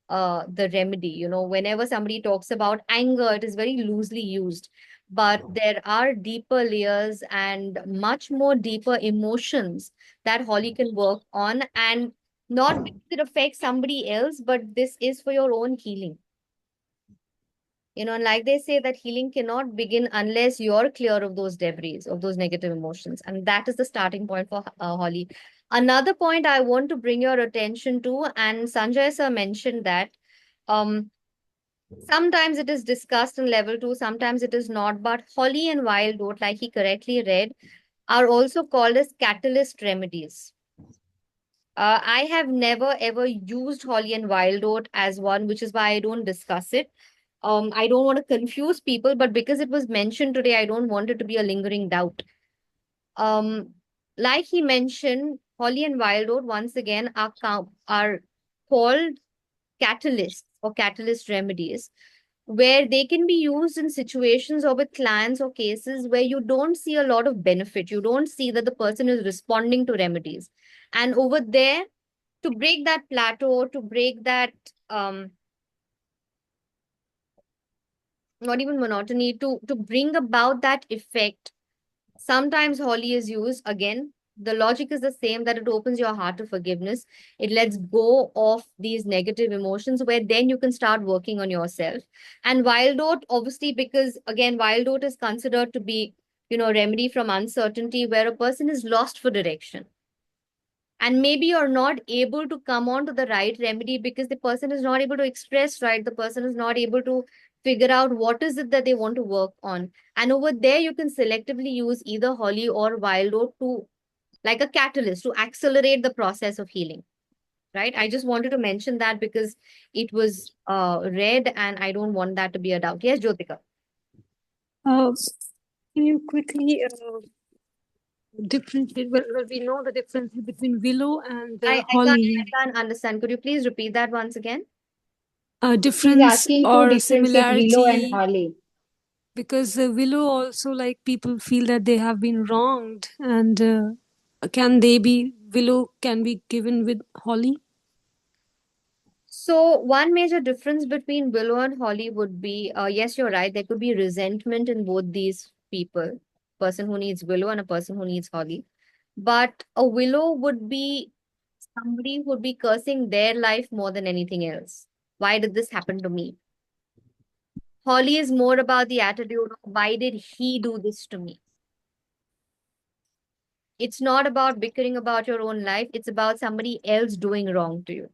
the remedy. Whenever somebody talks about anger, it is very loosely used. But there are deeper layers and much more deeper emotions that holly can work on. And not because it affects somebody else, but this is for your own healing. And like they say that healing cannot begin unless you're clear of those debris, of those negative emotions. And that is the starting point for holly. Another point I want to bring your attention to, and Sanjay sir mentioned that sometimes it is discussed in level 2, sometimes it is not, but holly and wild oat, like he correctly read, are also called as catalyst remedies. I have never ever used holly and wild oat as one, which is why I don't discuss it. I don't want to confuse people, but because it was mentioned today, I don't want it to be a lingering doubt. Like he mentioned, holly and wild oat once again are called catalysts or catalyst remedies, where they can be used in situations or with clients or cases where you don't see a lot of benefit. You don't see that the person is responding to remedies. And over there, to break that plateau, to break that, not even monotony, to bring about that effect, sometimes holly is used. Again, the logic is the same, that it opens your heart to forgiveness. It lets go of these negative emotions, where then you can start working on yourself. And wild oat, obviously, because again, wild oat is considered to be, remedy from uncertainty, where a person is lost for direction. And maybe you're not able to come on to the right remedy because the person is not able to express right. The person is not able to figure out what is it that they want to work on. And over there, you can selectively use either holly or wild oat to, like a catalyst, to accelerate the process of healing. Right? I just wanted to mention that because it was read and I don't want that to be a doubt. Yes, Jyotika. Can you quickly differentiate. Well, we know the difference between willow and I holly. can't understand. Could you please repeat that once again? He's Difference asking for or difference with willow and similarity, holly. because willow also, like, people feel that they have been wronged, and can they be willow can be given with holly? So one major difference between willow and holly would be, yes, you're right. There could be resentment in both these people, person who needs willow and a person who needs holly. But a willow would be somebody who would be cursing their life more than anything else. Why did this happen to me? Holly is more about the attitude of why did he do this to me? It's not about bickering about your own life. It's about somebody else doing wrong to you.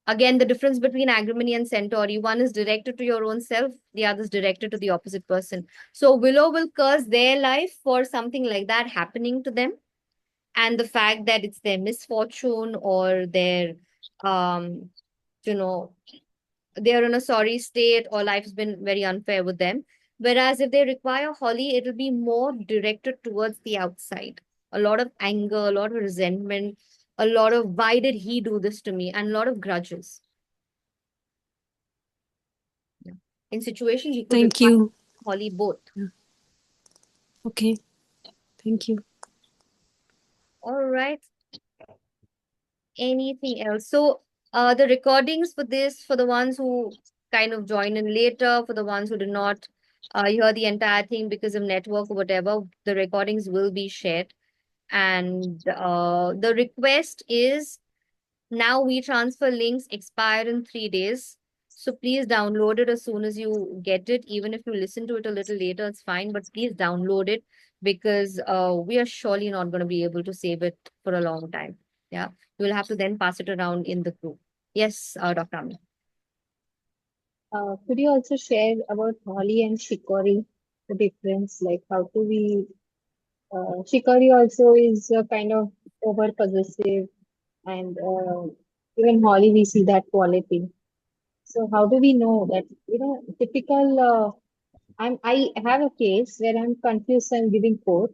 Again, the difference between agrimony and centauri, one is directed to your own self, the other is directed to the opposite person. So willow will curse their life for something like that happening to them, and the fact that it's their misfortune or their um you know they're in a sorry state or life has been very unfair with them. Whereas if they require holly, it'll be more directed towards the outside. A lot of anger, a lot of resentment, a lot of why did he do this to me, and a lot of grudges. Yeah. In situations, you could Thank require you. holly both. Okay, thank you. All right. Anything else? So, the recordings for this, for the ones who kind of join in later, for the ones who did not hear the entire thing because of network or whatever, the recordings will be shared. And the request is, now we transfer links expire in 3 days. So please download it as soon as you get it. Even if you listen to it a little later, it's fine, but please download it because we are surely not going to be able to save it for a long time. Yeah. We'll have to then pass it around in the group. Yes, Dr. Ami. Could you also share about holly and shikori, the difference? Like, how do we? Shikori also is a kind of over possessive, and even holly we see that quality. So how do we know that? Typical. I have a case where I'm confused. I'm giving quote.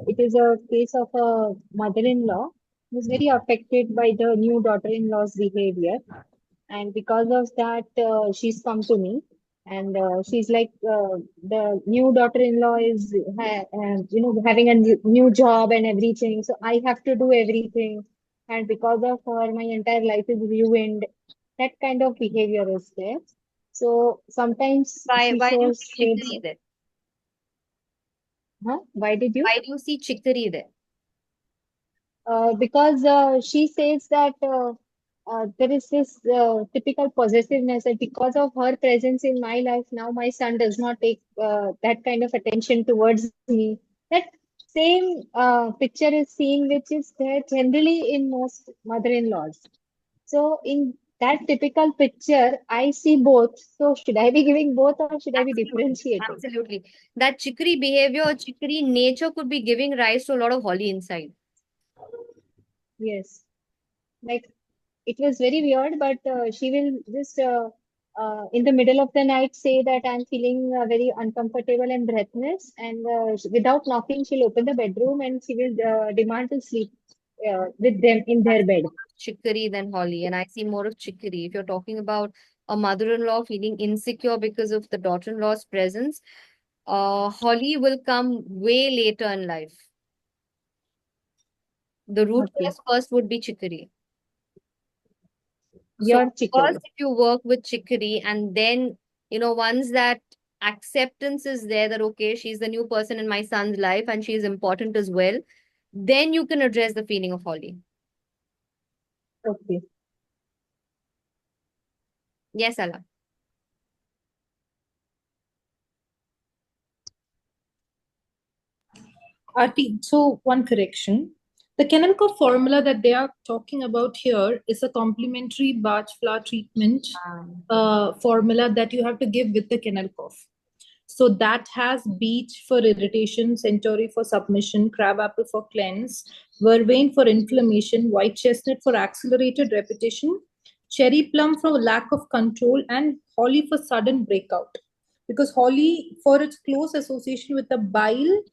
It is a case of a mother-in-law who is very affected by the new daughter-in-law's behavior, and because of that, she's come to me, and she's like, the new daughter-in-law is, having a new job and everything, so I have to do everything, and because of her, my entire life is ruined. That kind of behavior is there. So sometimes she Why do you shows see shades. chicory there? Huh? Why did you? Why do you see chicory there? Because she says that there is this typical possessiveness, that because of her presence in my life, now my son does not take that kind of attention towards me. That same picture is seen, which is there generally in most mother-in-laws. So in that typical picture, I see both. So should I be giving both, or should I be differentiating? Absolutely. That chicory behavior or chicory nature could be giving rise to a lot of holly inside. Yes. Like, it was very weird, but she will just in the middle of the night say that I'm feeling very uncomfortable and breathless, and without knocking, she'll open the bedroom and she will demand to sleep with them in their bed. Chicory than holly, and I see more of chicory. If you're talking about a mother-in-law feeling insecure because of the daughter-in-law's presence, holly will come way later in life. The root Okay. cause first would be chicory. Your So chicory. first, if you work with chicory, and then, once that acceptance is there that, okay, she's the new person in my son's life and she's important as well, then you can address the feeling of holly. Okay. Yes, Allah. Arti, so one correction. The kennel cough formula that they are talking about here is a complementary BACH flower treatment formula that you have to give with the kennel cough. So that has beech for irritation, centauri for submission, crabapple for cleanse, vervain for inflammation, white chestnut for accelerated repetition, cherry plum for lack of control, and holly for sudden breakout. Because holly, for its close association with the bile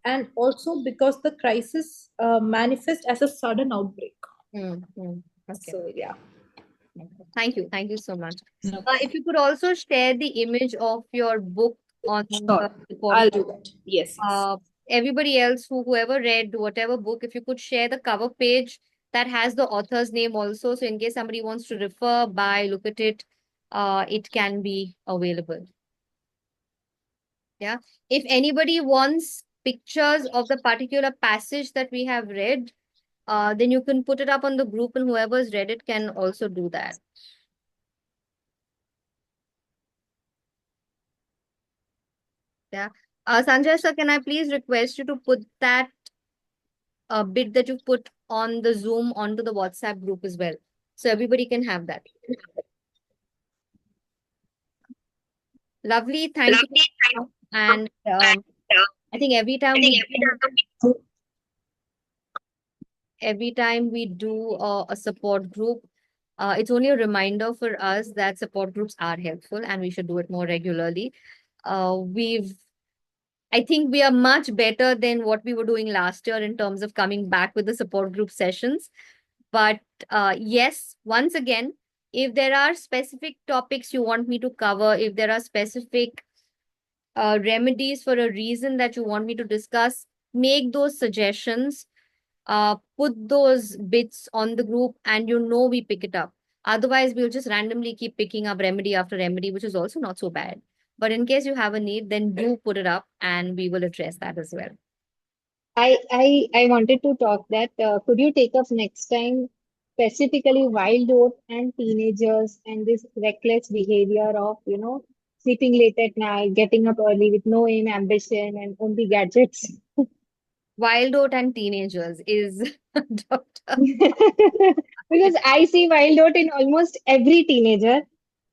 and also because the crisis manifests as a sudden outbreak. Okay. So yeah. Thank you. Thank you so much. No If you could also share the image of your book on the Sure. report. I'll do that. Yes. Everybody else whoever read whatever book, if you could share the cover page that has the author's name also, so in case somebody wants to refer, buy, look at it, it can be available. Yeah. If anybody wants pictures of the particular passage that we have read, then you can put it up on the group and whoever's read it can also do that. Yeah. Sanjay sir, can I please request you to put that bit that you put on the Zoom onto the WhatsApp group as well, so everybody can have that. Lovely. Thank you. And I think every time we do a support group, it's only a reminder for us that support groups are helpful and we should do it more regularly. I think we are much better than what we were doing last year in terms of coming back with the support group sessions. But yes, once again, if there are specific topics you want me to cover, if there are specific remedies for a reason that you want me to discuss, make those suggestions, put those bits on the group, and we pick it up. Otherwise, we'll just randomly keep picking up remedy after remedy, which is also not so bad. But in case you have a need, then do put it up and we will address that as well. I wanted to talk that could you take up next time specifically wild oat and teenagers and this reckless behavior of sleeping late at night, getting up early with no aim, ambition, and only gadgets. Wild oat and teenagers is doctor. Because I see wild oat in almost every teenager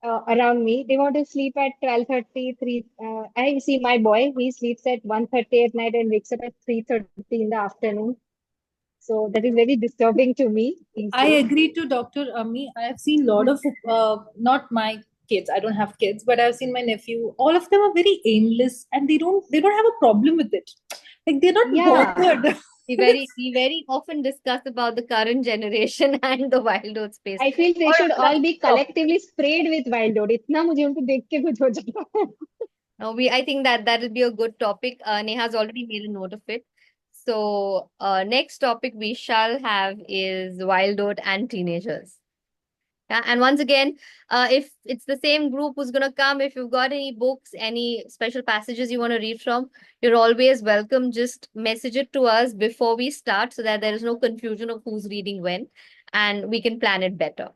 around me. They want to sleep at 12:30, 3. I see my boy, he sleeps at 1:30 at night and wakes up at 3:30 in the afternoon. So that is very disturbing to me. I agree to Dr. Ami. I have seen a lot of, not my kids, I don't have kids, but I've seen my nephew. All of them are very aimless and they don't have a problem with it. Like they're not bothered. We very often discuss about the current generation and the wild oat space. I feel they should all be collectively sprayed with wild oat. इतना मुझे उनको देख के कुछ हो जाता है. I think that will be a good topic. Neha's already made a note of it. So next topic we shall have is wild oat and teenagers. Yeah, and once again, if it's the same group who's going to come, if you've got any books, any special passages you want to read from, you're always welcome. Just message it to us before we start so that there is no confusion of who's reading when and we can plan it better.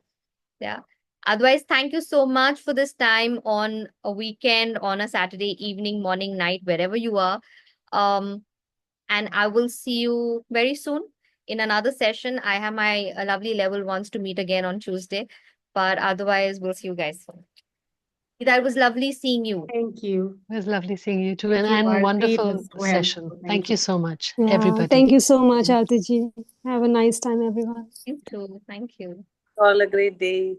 Yeah. Otherwise, thank you so much for this time on a weekend, on a Saturday evening, morning, night, wherever you are. And I will see you very soon in another session. I have my lovely level ones to meet again on Tuesday. But otherwise, we'll see you guys soon. That was lovely seeing you. Thank you. It was lovely seeing you too, and Arati, wonderful it was session. wonderful. Thank you so much, Yeah, everybody. thank you so much, Arati ji. Have a nice time, everyone. You too. Thank you. All a great day.